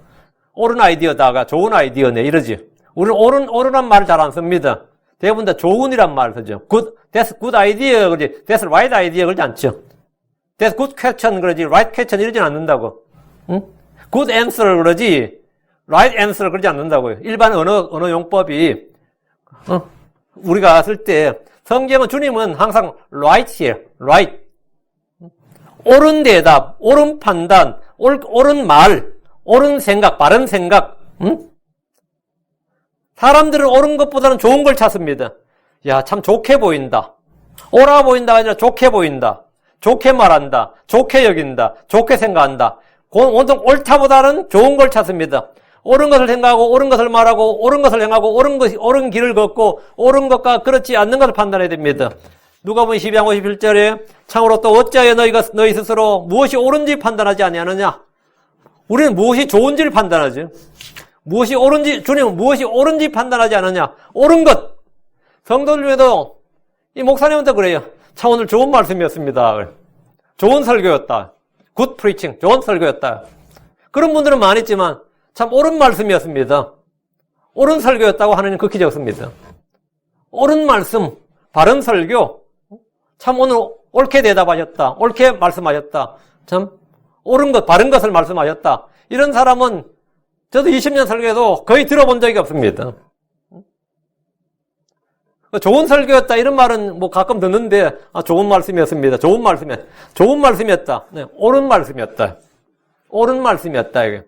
옳은 아이디어다가 좋은 아이디어네 이러지. 우리는 옳은한 말을 잘 안 씁니다. 대부분 다 좋은이란 말을 쓰죠. That's good idea 그러지. That's right idea 그러지 않죠. That's good question 그러지. Right question 이러진 않는다고. 응? Good answer 그러지. Right answer 그러지 않는다고요. 일반 언어 용법이 우리가 쓸 때 성경은 주님은 항상 right here, right. 옳은 대답, 옳은 판단, 옳은 말, 옳은 생각, 바른 생각. 응? 사람들은 옳은 것보다는 좋은 걸 찾습니다. 야, 참 좋게 보인다. 옳아 보인다가 아니라 좋게 보인다. 좋게 말한다. 좋게 여긴다. 좋게 생각한다. 온통 옳다보다는 좋은 걸 찾습니다. 옳은 것을 생각하고 옳은 것을 말하고 옳은 것을 행하고 옳은 길을 걷고 옳은 것과 그렇지 않는 것을 판단해야 됩니다. 누가복음 12장 51절에 참으로 또 어찌하여 너희 스스로 무엇이 옳은지 판단하지 아니하느냐? 우리는 무엇이 좋은지를 판단하죠. 무엇이 옳은지, 주님은 무엇이 옳은지 판단하지 않느냐? 옳은 것. 성도들 중에도 이 목사님한테 그래요. 참 오늘 좋은 말씀이었습니다. 좋은 설교였다. 굿 프리칭, 좋은 설교였다. 그런 분들은 많이 있지만 참 옳은 말씀이었습니다. 옳은 설교였다고 하느님 극히 적습니다. 옳은 말씀, 바른 설교. 참 오늘 옳게 대답하셨다. 옳게 말씀하셨다. 참, 옳은 것, 바른 것을 말씀하셨다. 이런 사람은 저도 20년 설교해도 거의 들어본 적이 없습니다. 좋은 설교였다. 이런 말은 뭐 가끔 듣는데, 좋은 말씀이었습니다. 좋은 말씀이었다. 네, 옳은 말씀이었다. 옳은 말씀이었다. 이게.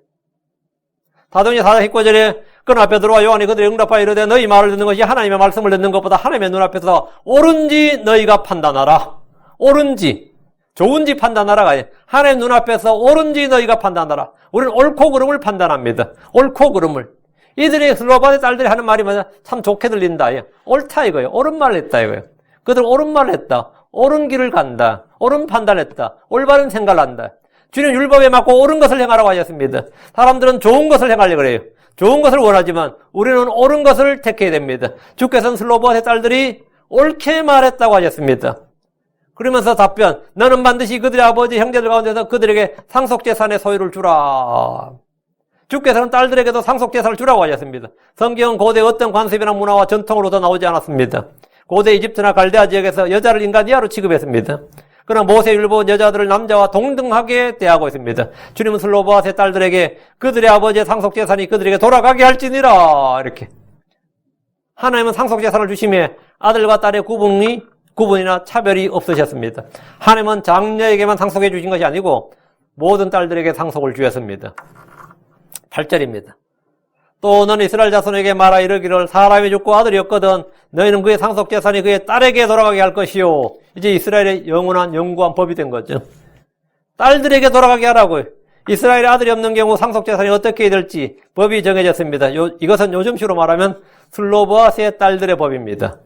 사도행전 4장 19절에 그러나 베드로와 요한이 그들이 응답하여 이르되 너희 말을 듣는 것이 하나님의 말씀을 듣는 것보다 하나님의 눈앞에서 옳은지 너희가 판단하라. 옳은지, 좋은지 판단하라가 아니에요. 하나님 눈앞에서 옳은지 너희가 판단하라. 우리는 옳고 그름을 판단합니다. 옳고 그름을. 이들이 슬로바의 딸들이 하는 말이 뭐냐? 참 좋게 들린다. 옳다 이거예요. 옳은 말을 했다 이거예요. 그들 옳은 말을 했다. 옳은 길을 간다. 옳은 판단했다. 올바른 생각을 한다. 주님 율법에 맞고 옳은 것을 행하라고 하셨습니다. 사람들은 좋은 것을 행하려고 그래요. 좋은 것을 원하지만 우리는 옳은 것을 택해야 됩니다. 주께서는 슬로바의 딸들이 옳게 말했다고 하셨습니다. 그러면서 답변, 너는 반드시 그들의 아버지 형제들 가운데서 그들에게 상속재산의 소유를 주라. 주께서는 딸들에게도 상속재산을 주라고 하셨습니다. 성경은 고대 어떤 관습이나 문화와 전통으로도 나오지 않았습니다. 고대 이집트나 갈대아 지역에서 여자를 인간 이하로 취급했습니다. 그러나 모세율법은 여자들을 남자와 동등하게 대하고 있습니다. 주님은 슬로바와 세 딸들에게 그들의 아버지의 상속재산이 그들에게 돌아가게 할지니라. 이렇게. 하나님은 상속재산을 주심에 아들과 딸의 구분이나 차별이 없으셨습니다. 하나님은 장녀에게만 상속해 주신 것이 아니고 모든 딸들에게 상속을 주셨습니다. 8절입니다. 또 너는 이스라엘 자손에게 말하 이르기를 사람이 죽고 아들이 없거든 너희는 그의 상속재산이 그의 딸에게 돌아가게 할 것이요. 이제 이스라엘의 영구한 법이 된 거죠. 딸들에게 돌아가게 하라고요. 이스라엘의 아들이 없는 경우 상속재산이 어떻게 될지 법이 정해졌습니다. 이것은 요즘식으로 말하면 슬로바와 세 딸들의 법입니다.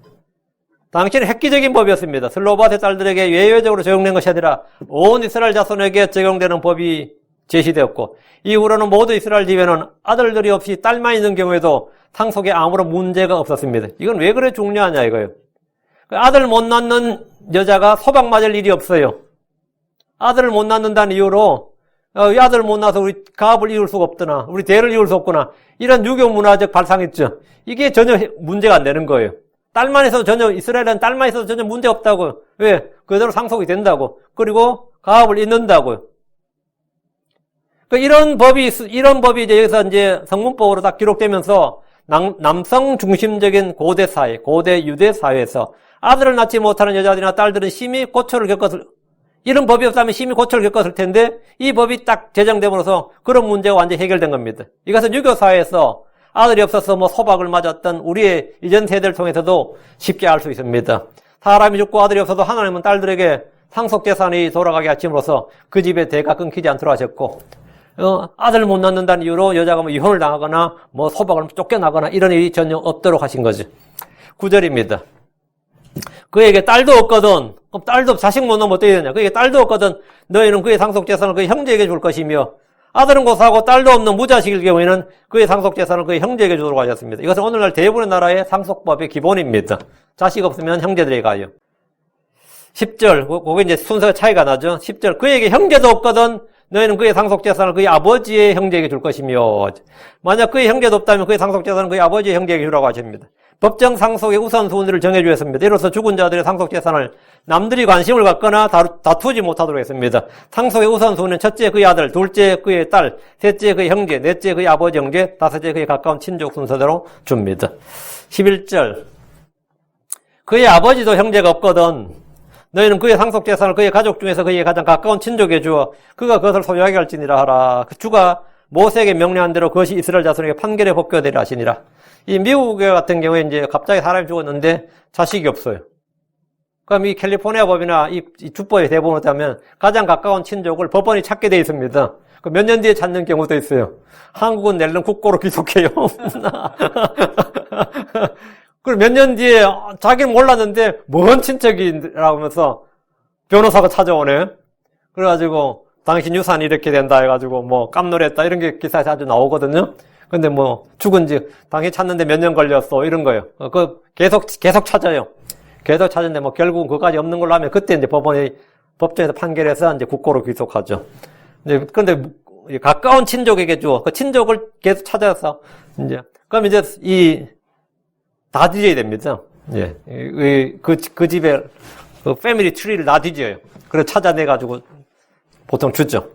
당시는 획기적인 법이었습니다. 슬로바와 세 딸들에게 예외적으로 적용된 것이 아니라 온 이스라엘 자손에게 적용되는 법이 제시되었고 이후로는 모두 이스라엘 집에는 아들들이 없이 딸만 있는 경우에도 상속에 아무런 문제가 없었습니다. 이건 왜 그래 중요하냐 이거예요. 아들 못 낳는 여자가 소박 맞을 일이 없어요. 아들을 못 낳는다는 이유로 이 아들 못 낳아서 우리 가업을 이룰 수가 없구나. 우리 대를 이룰 수 없구나. 이런 유교 문화적 발상있죠. 이게 전혀 문제가 안 되는 거예요. 딸만 있어도 전혀 이스라엘은 딸만 있어도 전혀 문제 없다고요. 왜? 그대로 상속이 된다고. 그리고 가업을 잇는다고요. 이런 법이 이제 여기서 이제 성문법으로 다 기록되면서 남성 중심적인 고대 사회, 고대 유대 사회에서 아들을 낳지 못하는 여자들이나 딸들은 심히 고초를 겪었을, 이런 법이 없다면 심히 고초를 겪었을 텐데 이 법이 딱 제정됨으로써 그런 문제가 완전히 해결된 겁니다. 이것은 유교 사회에서 아들이 없어서 소박을 맞았던 우리의 이전 세대를 통해서도 쉽게 알 수 있습니다. 사람이 죽고 아들이 없어도 하나님은 딸들에게 상속재산이 돌아가게 하심으로써 그 집의 대가 끊기지 않도록 하셨고 아들을 못 낳는다는 이유로 여자가 이혼을 당하거나 소박을 쫓겨나거나 이런 일이 전혀 없도록 하신 거죠. 9절입니다. 그에게 딸도 없거든. 그럼 딸도 자식 못 낳으면 어떻게 되냐? 그에게 딸도 없거든. 너희는 그의 상속재산을 그의 형제에게 줄 것이며 아들은 고사하고 딸도 없는 무자식일 경우에는 그의 상속재산을 그의 형제에게 주도록 하셨습니다. 이것은 오늘날 대부분의 나라의 상속법의 기본입니다. 자식 없으면 형제들에게 가요. 10절, 그게 이제 순서가 차이가 나죠. 10절, 그에게 형제도 없거든. 너희는 그의 상속재산을 그의 아버지의 형제에게 줄 것이며 만약 그의 형제도 없다면 그의 상속재산은 그의 아버지의 형제에게 주라고 하십니다. 법정 상속의 우선순위를 정해주었습니다. 이로써 죽은 자들의 상속재산을 남들이 관심을 갖거나 다투지 못하도록 했습니다. 상속의 우선순위는 첫째 그의 아들, 둘째 그의 딸, 셋째 그의 형제, 넷째 그의 아버지 형제, 다섯째 그의 가까운 친족 순서대로 줍니다. 11절, 그의 아버지도 형제가 없거든 너희는 그의 상속재산을 그의 가족 중에서 그에게 가장 가까운 친족에게 주어 그가 그것을 소유하게 할지니라 하라. 그 주가 모세에게 명령한 대로 그것이 이스라엘 자손에게 판결의 법규가 되리라 하시니라. 이 미국 같은 경우에 이제 갑자기 사람이 죽었는데 자식이 없어요. 그럼 이 캘리포니아 법이나 이 주법의 대부분을 따면 가장 가까운 친족을 법원이 찾게 돼 있습니다. 몇 년 뒤에 찾는 경우도 있어요. 한국은 낼름 국고로 기속해요. 그리고 몇 년 뒤에 자기는 몰랐는데 먼 친척이라고 하면서 변호사가 찾아오네. 그래가지고 당신 유산이 이렇게 된다 해가지고 깜놀했다 이런 게 기사에 자주 나오거든요. 근데 죽은 지 당연히 찾는데 몇 년 걸렸어 이런 거예요. 계속 찾아요. 계속 찾는데 결국은 그까지 없는 걸로 하면 그때 이제 법정에서 판결해서 이제 국고로 귀속하죠. 그런데 가까운 친족에게 줘. 그 친족을 계속 찾아서 그럼 이제 다 드려야 됩니다. 예. 그 집에 그 패밀리 트리를 다 뒤져요. 그래서 찾아내가지고 보통 주죠.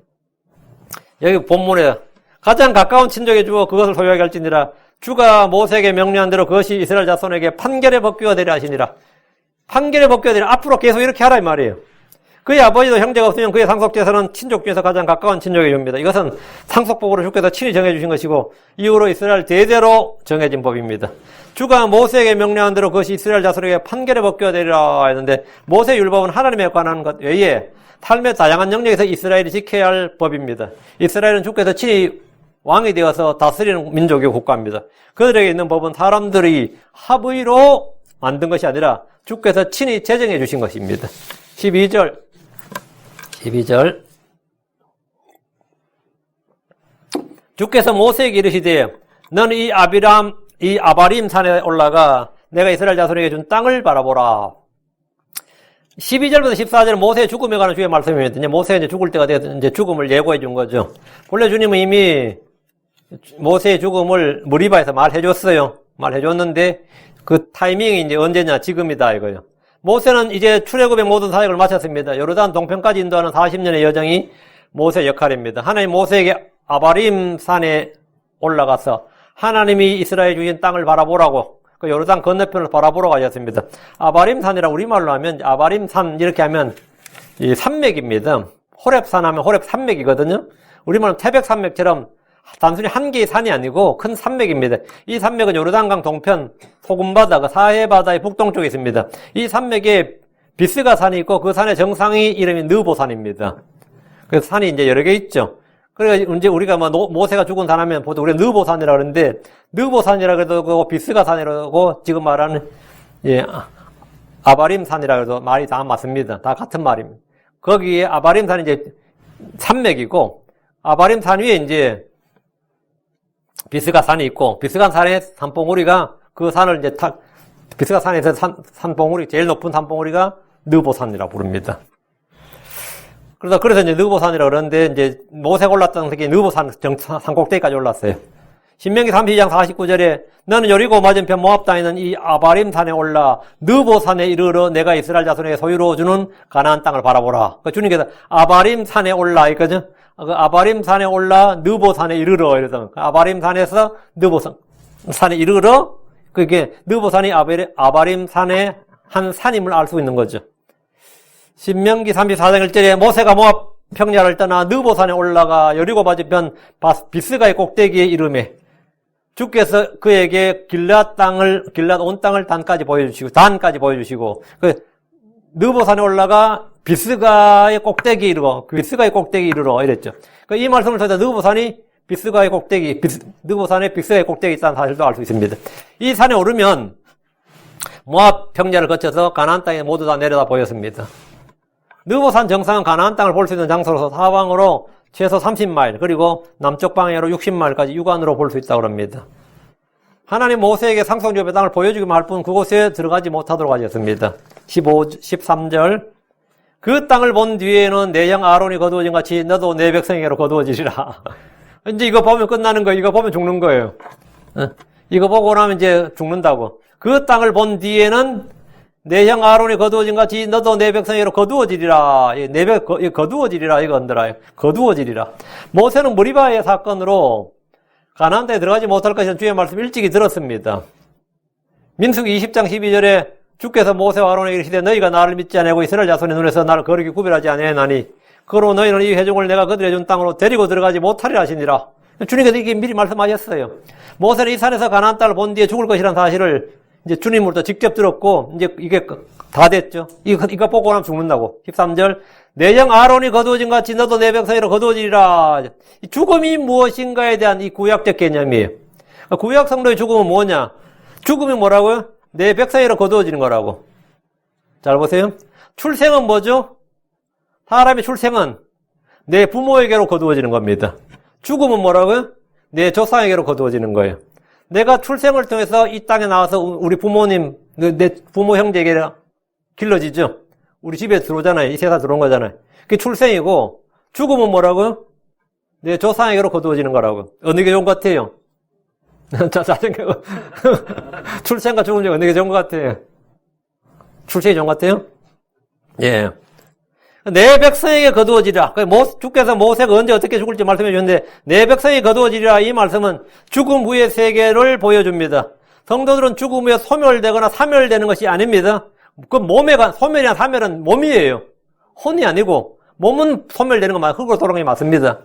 여기 본문에 가장 가까운 친족에 주어 그것을 소유하게 할지니라. 주가 모세에게 명령한 대로 그것이 이스라엘 자손에게 판결의 법규가 되려 하시니라. 판결의 법규가 되려 앞으로 계속 이렇게 하라 이 말이에요. 그의 아버지도 형제가 없으면 그의 상속제사는 친족 중에서 가장 가까운 친족에 줍니다. 이것은 상속법으로 주께서 친히 정해주신 것이고 이후로 이스라엘 대대로 정해진 법입니다. 주가 모세에게 명령한 대로 그것이 이스라엘 자손에게 판결의 법규가 되리라 했는데 모세 율법은 하나님에 관한 것 외에 삶의 다양한 영역에서 이스라엘이 지켜야 할 법입니다. 이스라엘은 주께서 친히 왕이 되어서 다스리는 민족의 국가입니다. 그들에게 있는 법은 사람들이 합의로 만든 것이 아니라 주께서 친히 제정해 주신 것입니다. 12절 주께서 모세에게 이르시되 너는 이 아바림 산에 올라가 내가 이스라엘 자손에게 준 땅을 바라보라. 12절부터 14절은 모세의 죽음에 관한 주의 말씀입니다. 이제 모세가 이제 죽을 때가 돼서 이제 죽음을 예고해 준 거죠. 본래 주님은 이미 모세의 죽음을 무리바에서 말해줬어요. 말해줬는데 그 타이밍이 이제 언제냐? 지금이다 이거예요. 모세는 이제 출애굽의 모든 사역을 마쳤습니다. 요르단 동편까지 인도하는 40년의 여정이 모세의 역할입니다. 하나님 모세에게 아바림 산에 올라가서 하나님이 이스라엘 주신 땅을 바라보라고 그 요르단 건너편을 바라보러 가셨습니다. 아바림 산이라 우리말로 하면 아바림 산 이렇게 하면 이 산맥입니다. 호렙산 하면 호렙 산맥이거든요. 우리말로 태백 산맥처럼 단순히 한 개의 산이 아니고 큰 산맥입니다. 이 산맥은 요르단강 동편 소금바다, 그 사해바다의 북동쪽에 있습니다. 이 산맥에 비스가 산이 있고 그 산의 정상이 이름이 느보산입니다. 그래서 산이 이제 여러 개 있죠. 그러니까 이제 우리가 모세가 죽은 산 하면 보통 우리가 느보산이라고 그러는데 느보산이라고 해도 비스가 산이라고 지금 말하는 아바림 산이라고 해도 말이 다 맞습니다. 다 같은 말입니다. 거기에 아바림 산이 이제 산맥이고 아바림 산 위에 이제 비스가 산이 있고 비스가 산의 산봉우리가 그 산을 이제 비스가 산에서 산봉우리 제일 높은 산봉우리가 느보산이라고 부릅니다. 그래서 이제 느보산이라고 그러는데 이제 모세가 올랐던 게 느보산 산꼭대기까지 올랐어요. 신명기 32장 49절에 너는 여리고 맞은편 모압 땅에 있는 이 아바림 산에 올라 느보산에 이르러 내가 이스라엘 자손에게 소유로 주는 가나안 땅을 바라보라. 그 주님께서 아바림 산에 올라 있거든요. 그 아바림 산에 올라 느보산에 이르러 이래서 아바림 산에서 느보산 산에 이르러 그게 느보산이 아바림 산의 한 산임을 알 수 있는 거죠. 신명기 34장 1절에 모세가 모압 평야를 떠나 느보산에 올라가 여리고 맞은편 비스가의 꼭대기에 이르매 주께서 그에게 길앗 온 땅을 단까지 보여주시고 그 느보산에 올라가 비스가의 꼭대기에 이르고 비스가의 꼭대기에 이르러 이랬죠. 이 말씀을 통해서 느보산이 비스가의 꼭대기, 느보산에 비스가의 꼭대기 있다는 사실도 알 수 있습니다. 이 산에 오르면 모압 평야를 거쳐서 가나안 땅에 모두 다 내려다 보였습니다. 느보산 정상은 가나안 땅을 볼 수 있는 장소로서 사방으로 최소 30마일 그리고 남쪽 방향으로 60마일까지 육안으로 볼 수 있다고 합니다. 하나님 모세에게 상속유업의 땅을 보여주기만 할 뿐 그곳에 들어가지 못하도록 하셨습니다. 13절 그 땅을 본 뒤에는 내 형 아론이 거두어진 같이 너도 내 백성에게로 거두어지리라. 이제 이거 보면 끝나는 거예요. 이거 보면 죽는 거예요. 이거 보고 나면 이제 죽는다고. 그 땅을 본 뒤에는 내 형 아론이 거두어진 같이 너도 내 백성에게로 거두어지리라. 거두어지리라 이거 언더라요. 거두어지리라. 모세는 무리바의 사건으로 가나안 땅에 들어가지 못할 것이라는 주의 말씀 일찍이 들었습니다. 민수기 20장 12절에 주께서 모세와 아론에게 이르시되 너희가 나를 믿지 아니하고 이스라엘 자손의 눈에서 나를 거룩히 구별하지 아니하나니 그러므로 너희는 이 회중을 내가 그들의 준 땅으로 데리고 들어가지 못하리라 하시니라. 주님께서 이게 미리 말씀하셨어요. 모세는 이 산에서 가나안 땅을 본 뒤에 죽을 것이라는 사실을 이제 주님으로부터 직접 들었고 이제 이게 다 됐죠. 이거 보고 나면 죽는다고. 13절 내 형 아론이 거두어진 같이 너도 내 백성으로 거두어지리라. 죽음이 무엇인가에 대한 이 구약적 개념이에요. 구약 성도의 죽음은 뭐냐? 죽음이 뭐라고요? 내 백성으로 거두어지는 거라고. 잘 보세요. 출생은 뭐죠? 사람의 출생은 내 부모에게로 거두어지는 겁니다. 죽음은 뭐라고요? 내 조상에게로 거두어지는 거예요. 내가 출생을 통해서 이 땅에 나와서 우리 부모님, 내 부모 형제에게 길러지죠? 우리 집에 들어오잖아요. 이 세상 들어온 거잖아요. 그게 출생이고, 죽음은 뭐라고요? 내 조상에게로 거두어지는 거라고. 어느 게 좋은 것 같아요? 자전거. 출생과 죽음 중 어느 게 좋은 것 같아요? 출생이 좋은 것 같아요? 예. 내 백성에게 거두어지리라. 주께서 모세가 언제 어떻게 죽을지 말씀해 주셨는데, 내 백성에게 거두어지리라. 이 말씀은 죽음 후의 세계를 보여줍니다. 성도들은 죽음 후에 소멸되거나 사멸되는 것이 아닙니다. 그 소멸이나 사멸은 몸이에요. 혼이 아니고, 몸은 소멸되는 것만 흙으로 돌아가는 게 맞습니다.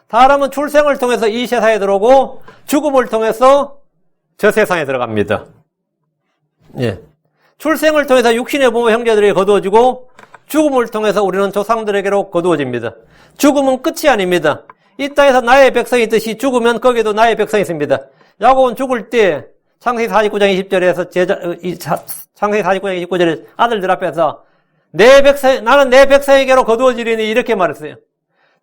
사람은 출생을 통해서 이 세상에 들어오고, 죽음을 통해서 저 세상에 들어갑니다. 예. 출생을 통해서 육신의 부모 형제들에게 거두어지고, 죽음을 통해서 우리는 조상들에게로 거두어집니다. 죽음은 끝이 아닙니다. 이 땅에서 나의 백성이 있듯이 죽으면 거기도 나의 백성이 있습니다. 야곱은 죽을 때 창세기 49장 20절에서 창세기 49장 29절에 아들들 앞에서 나는 내 백성에게로 거두어지리니 이렇게 말했어요.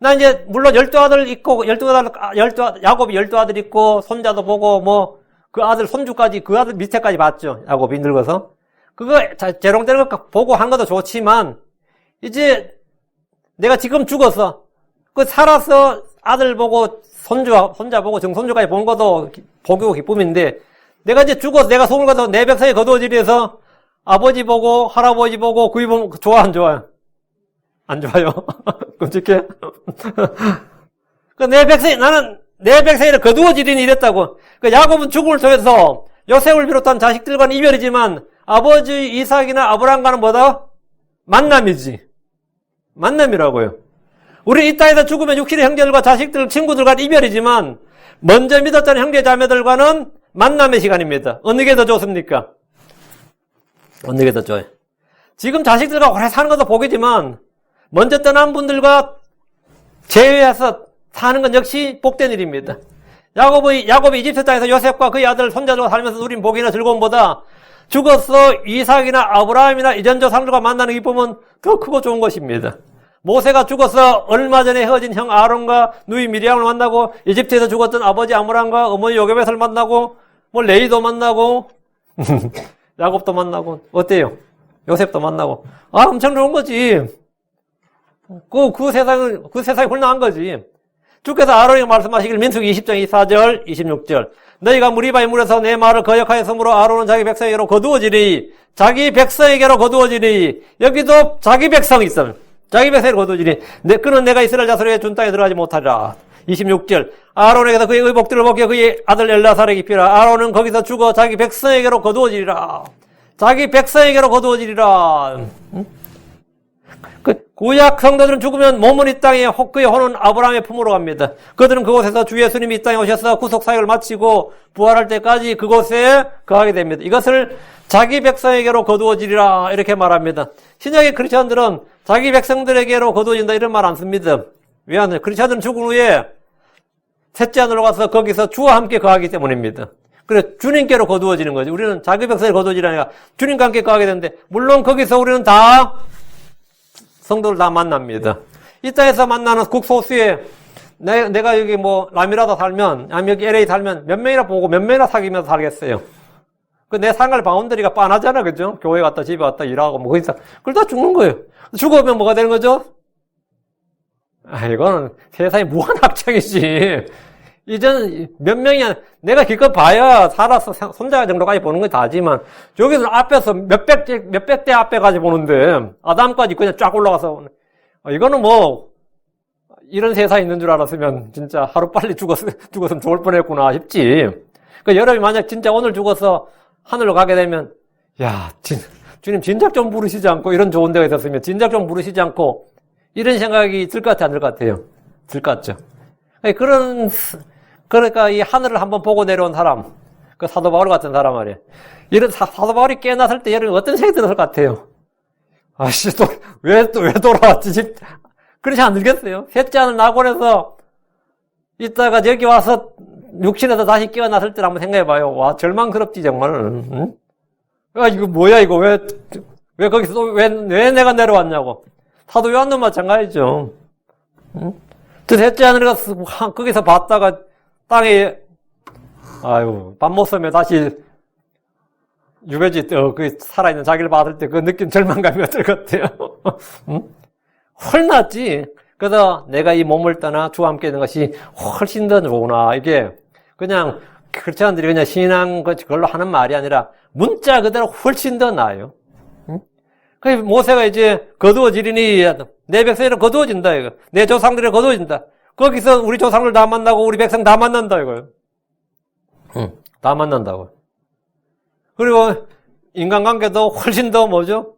나 이제 물론 12아들 있고 야곱이 12아들 있고 손자도 보고 뭐 그 아들 손주까지 그 아들 밑에까지 봤죠. 야곱이 늙어서. 그거 재롱되는 거 보고 한 것도 좋지만 이제 내가 지금 죽었어. 살아서 아들 보고 손자 보고 증손주까지 본 것도 복이고 기쁨인데 내가 이제 죽어서 내가 속을 가서 내 백성에 거두어지리 해서 아버지 보고 할아버지 보고 그이 보면 좋아 안 좋아요? 안 좋아요. 끔찍해. 나는 내 백성에 거두어지리니 이랬다고. 야곱은 죽음을 통해서 요셉을 비롯한 자식들과는 이별이지만 아버지 이삭이나 아브라함과는 뭐다? 만남이지. 만남이라고요. 우리 이 땅에서 죽으면 육신의 형제들과 자식들, 친구들과는 이별이지만 먼저 믿었던 형제 자매들과는 만남의 시간입니다. 어느 게 더 좋습니까? 어느 게 더 좋아요? 지금 자식들과 오래 사는 것도 복이지만 먼저 떠난 분들과 제외해서 사는 건 역시 복된 일입니다. 야곱이 이집트 땅에서 요셉과 그의 아들 손자들과 살면서 누린 복이나 즐거움보다 죽어서 이삭이나 아브라함이나 이전 조상들과 만나는 기쁨은 더 크고 좋은 것입니다. 모세가 죽어서 얼마 전에 헤어진 형 아론과 누이 미리암을 만나고 이집트에서 죽었던 아버지 아므람과 어머니 요게벳을 만나고 뭐 레이도 만나고 야곱도 만나고 어때요? 요셉도 만나고 엄청 좋은 거지. 그 세상이 훌륭한 거지. 주께서 아론에게 말씀하시길 민수기 20장 24절 26절 너희가 무리바의 물에서 내 말을 거역하였으므로 아론은 자기 백성에게로 거두어지리. 자기 백성에게로 거두어지리. 여기도 자기 백성이 있어. 자기 백성에게로 거두어지리. 그는 내가 이스라엘 자손에게 준 땅에 들어가지 못하리라. 26절 아론에게서 그의 의복들을 벗겨 그의 아들 엘라살에게 입히라. 아론은 거기서 죽어 자기 백성에게로 거두어지리라. 자기 백성에게로 거두어지리라. 구약 성도들은 죽으면 몸은 이 땅에 그의 혼은 아브라함의 품으로 갑니다. 그들은 그곳에서 주 예수님이 이 땅에 오셔서 구속 사역을 마치고 부활할 때까지 그곳에 거하게 됩니다. 이것을 자기 백성에게로 거두어지리라 이렇게 말합니다. 신약의 크리스천들은 자기 백성들에게로 거두어진다 이런 말 안 씁니다. 왜 안 해요? 크리스천들은 죽은 후에 셋째 하늘로 가서 거기서 주와 함께 거하기 때문입니다. 그래 주님께로 거두어지는 거지. 우리는 자기 백성에 거두어지라니까 주님과 함께 거하게 되는데 물론 거기서 우리는 다 성도를 다 만납니다. 이 땅에서 만나는 국소수에 내가 여기 뭐 라미라다 살면 아니면 여기 LA 살면 몇 명이나 보고 몇 명이나 사귀면서 살겠어요. 내 생활 바운더리가 빤하잖아, 그죠? 교회 갔다 집에 왔다 일하고 뭐 거기서 그걸 다 죽는 거예요. 죽으면 뭐가 되는 거죠? 이거는 세상에 무한 합창이지. 이제는 몇 명이야 내가 기껏 봐야 살아서 손자 정도까지 보는 건 다지만 여기서 앞에서 몇백 대 앞에까지 보는데 아담까지 그냥 쫙 올라가서 이거는 뭐 이런 세상이 있는 줄 알았으면 진짜 하루빨리 죽었으면 좋을 뻔했구나 싶지. 여러분이 만약 진짜 오늘 죽어서 하늘로 가게 되면 주님 진작 좀 부르시지 않고 이런 좋은 데가 있었으면 진작 좀 부르시지 않고 이런 생각이 들 것 같아요? 안 들 것 같아요? 들 것 같죠? 그러니까 이 하늘을 한번 보고 내려온 사람, 그 사도 바울 같은 사람 말이에요. 이런 사도 바울이 깨어났을 때 여러분 어떤 생각이 들었을 것 같아요? 왜 돌아왔지? 그렇지 않겠어요? 셋째 하늘 낙원에서 있다가 여기 와서 육신에서 다시 깨어났을 때 한번 생각해봐요. 와, 절망스럽지, 정말. 응? 이거 뭐야, 이거 왜 거기서 왜 내가 내려왔냐고. 사도 요한도 마찬가지죠. 응? 셋째 하늘에 가서 거기서 봤다가 땅에 밥 못 쓰면 다시 유배지 그 살아있는 자기를 받을 때 그 느낌 절망감이 어떨 것 같아요? 응? 헐났지. 그래서 내가 이 몸을 떠나 주와 함께 있는 것이 훨씬 더 좋구나. 이게 그냥 크리스천들이 그냥 신앙 그걸로 하는 말이 아니라 문자 그대로 훨씬 더 나아요. 응? 그 모세가 이제 거두어지리니 내 백성들은 거두어진다 이거. 내 조상들이 거두어진다. 거기서 우리 조상들 다 만나고 우리 백성 다 만난다 이거예요. 다 만난다고. 그리고 인간관계도 훨씬 더 뭐죠?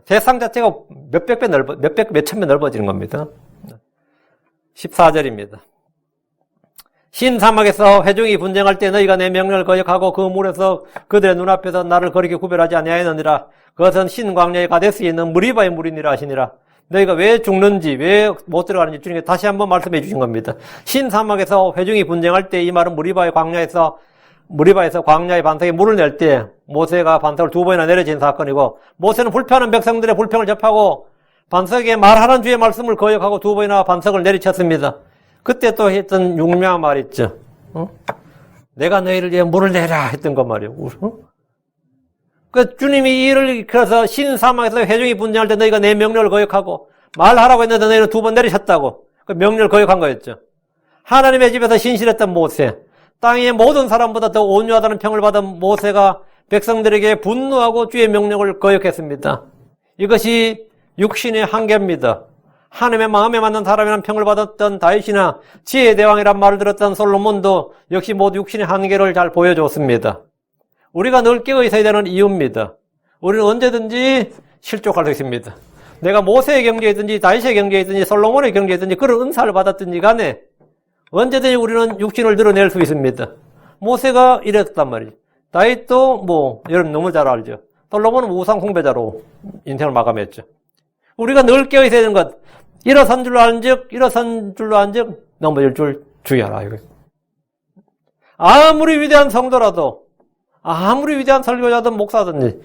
세상 자체가 몇천 배 넓어지는 겁니다. 14절입니다. 신 사막에서 회중이 분쟁할 때 너희가 내 명령을 거역하고 그 물에서 그들의 눈앞에서 나를 거리게 구별하지 아니하였느니라. 그것은 신 광야의 가데스에 있는 무리바의 물이니라 하시니라. 너희가 왜 죽는지, 왜 못 들어가는지 주님께 다시 한번 말씀해 주신 겁니다. 신 사막에서 회중이 분쟁할 때 이 말은 무리바의 광야의 반석에 물을 낼 때 모세가 반석을 2번이나 내려진 사건이고, 모세는 불평하는 백성들의 불평을 접하고 반석에 말하는 주의 말씀을 거역하고 2번이나 반석을 내리쳤습니다. 그때 또 했던 유명한 말 있죠. 내가 너희를 위해 물을 내라 했던 거 말이에요. 그 주님이 이를 그래서 신 사막에서 회중이 분쟁할 때 너희가 내 명령을 거역하고 말하라고 했는데 너희는 2번 내리셨다고. 그 명령을 거역한 거였죠. 하나님의 집에서 신실했던 모세, 땅의 모든 사람보다 더 온유하다는 평을 받은 모세가 백성들에게 분노하고 주의 명령을 거역했습니다. 이것이 육신의 한계입니다. 하나님의 마음에 맞는 사람이라는 평을 받았던 다윗이나 지혜의 대왕이란 말을 들었던 솔로몬도 역시 모두 육신의 한계를 잘 보여줬습니다. 우리가 늘 깨어 있어야 되는 이유입니다. 우리는 언제든지 실족할 수 있습니다. 내가 모세의 경지에 있든지 다윗의 경지에 있든지 솔로몬의 경지에 있든지 그런 은사를 받았든지 간에 언제든지 우리는 육신을 드러낼 수 있습니다. 모세가 이랬단 말이죠. 다윗도 여러분 너무 잘 알죠. 솔로몬은 우상 숭배자로 인생을 마감했죠. 우리가 늘 깨어 있어야 되는 것, 일어선 줄로 안즉 넘어질 줄 주의하라. 이거. 아무리 위대한 성도라도, 아무리 위대한 설교자든 목사든지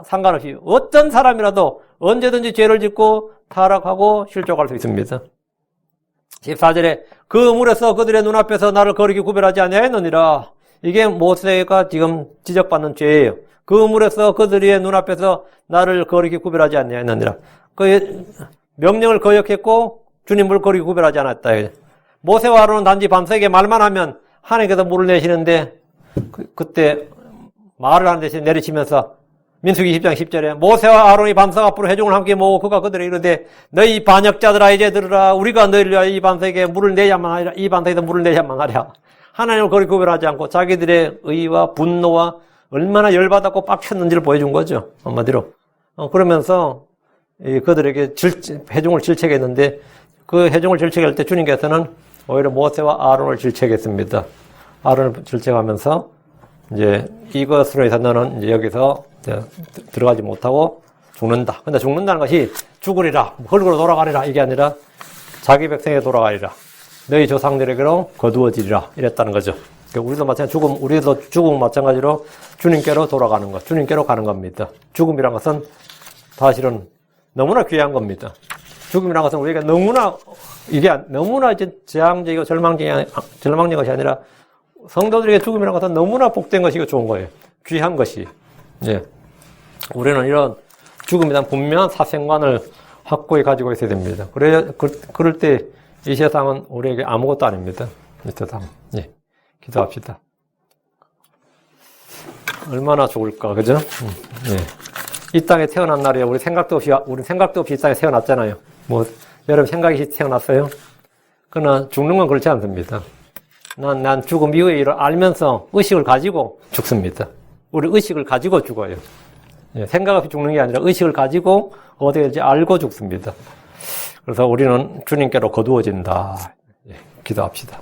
상관없이 어떤 사람이라도 언제든지 죄를 짓고 타락하고 실족할 수 있습니다. 14절에 그 물에서 그들의 눈앞에서 나를 거리게 구별하지 아니하였느니라. 이게 모세가 지금 지적받는 죄예요. 그 물에서 그들의 눈앞에서 나를 거리게 구별하지 아니하였느니라. 그 명령을 거역했고 주님을 거리게 구별하지 않았다. 모세와 아론은 단지 밤새게 말만 하면 하나님께서 물을 내시는데 그때 말을 하는 대신 내리치면서 민수기 10장 10절에 모세와 아론이 반석 앞으로 회중을 함께 모으고 그가 그들에게 이르되 너희 반역자들아 이제 들으라. 우리가 너희를 위하여 이 반석에 물을 내야만 하리라. 이 반석에서 물을 내야만 하리라. 하나님을 거리 구별하지 않고 자기들의 의와 분노와 얼마나 열받았고 빡쳤는지를 보여준 거죠. 한마디로. 그러면서 그들에게 회중을 질책했는데 그 회중을 질책할 때 주님께서는 오히려 모세와 아론을 질책했습니다. 아론을 질책하면서 이제 이것으로 해서 너는 이제 여기서 들어가지 못하고 죽는다. 근데 죽는다는 것이 죽으리라, 흙으로 돌아가리라 이게 아니라 자기 백성에게 돌아가리라. 너희 조상들에게로 거두어지리라 이랬다는 거죠. 우리도 마찬가지로 우리도 죽음 마찬가지로 주님께로 돌아가는 것, 주님께로 가는 겁니다. 죽음이란 것은 사실은 너무나 귀한 겁니다. 죽음이란 것은 우리가 너무나 이제 재앙적이고 절망적인 것이 아니라 성도들에게 죽음이란 것은 너무나 복된 것이고 좋은 거예요. 귀한 것이. 예. 우리는 이런 죽음에 대한 분명한 사생관을 확고히 가지고 있어야 됩니다. 그럴 때 이 세상은 우리에게 아무것도 아닙니다. 이 세상. 예. 기도합시다. 얼마나 좋을까, 그죠? 예. 이 땅에 태어난 날이야. 우리 생각도 없이 이 땅에 태어났잖아요. 여러분 생각이 태어났어요? 그러나 죽는 건 그렇지 않습니다. 난 죽음 이후의 일을 알면서 의식을 가지고 죽습니다. 우리 의식을 가지고 죽어요. 예, 생각 없이 죽는 게 아니라 의식을 가지고 어떻게 될지 알고 죽습니다. 그래서 우리는 주님께로 거두어진다. 예, 기도합시다.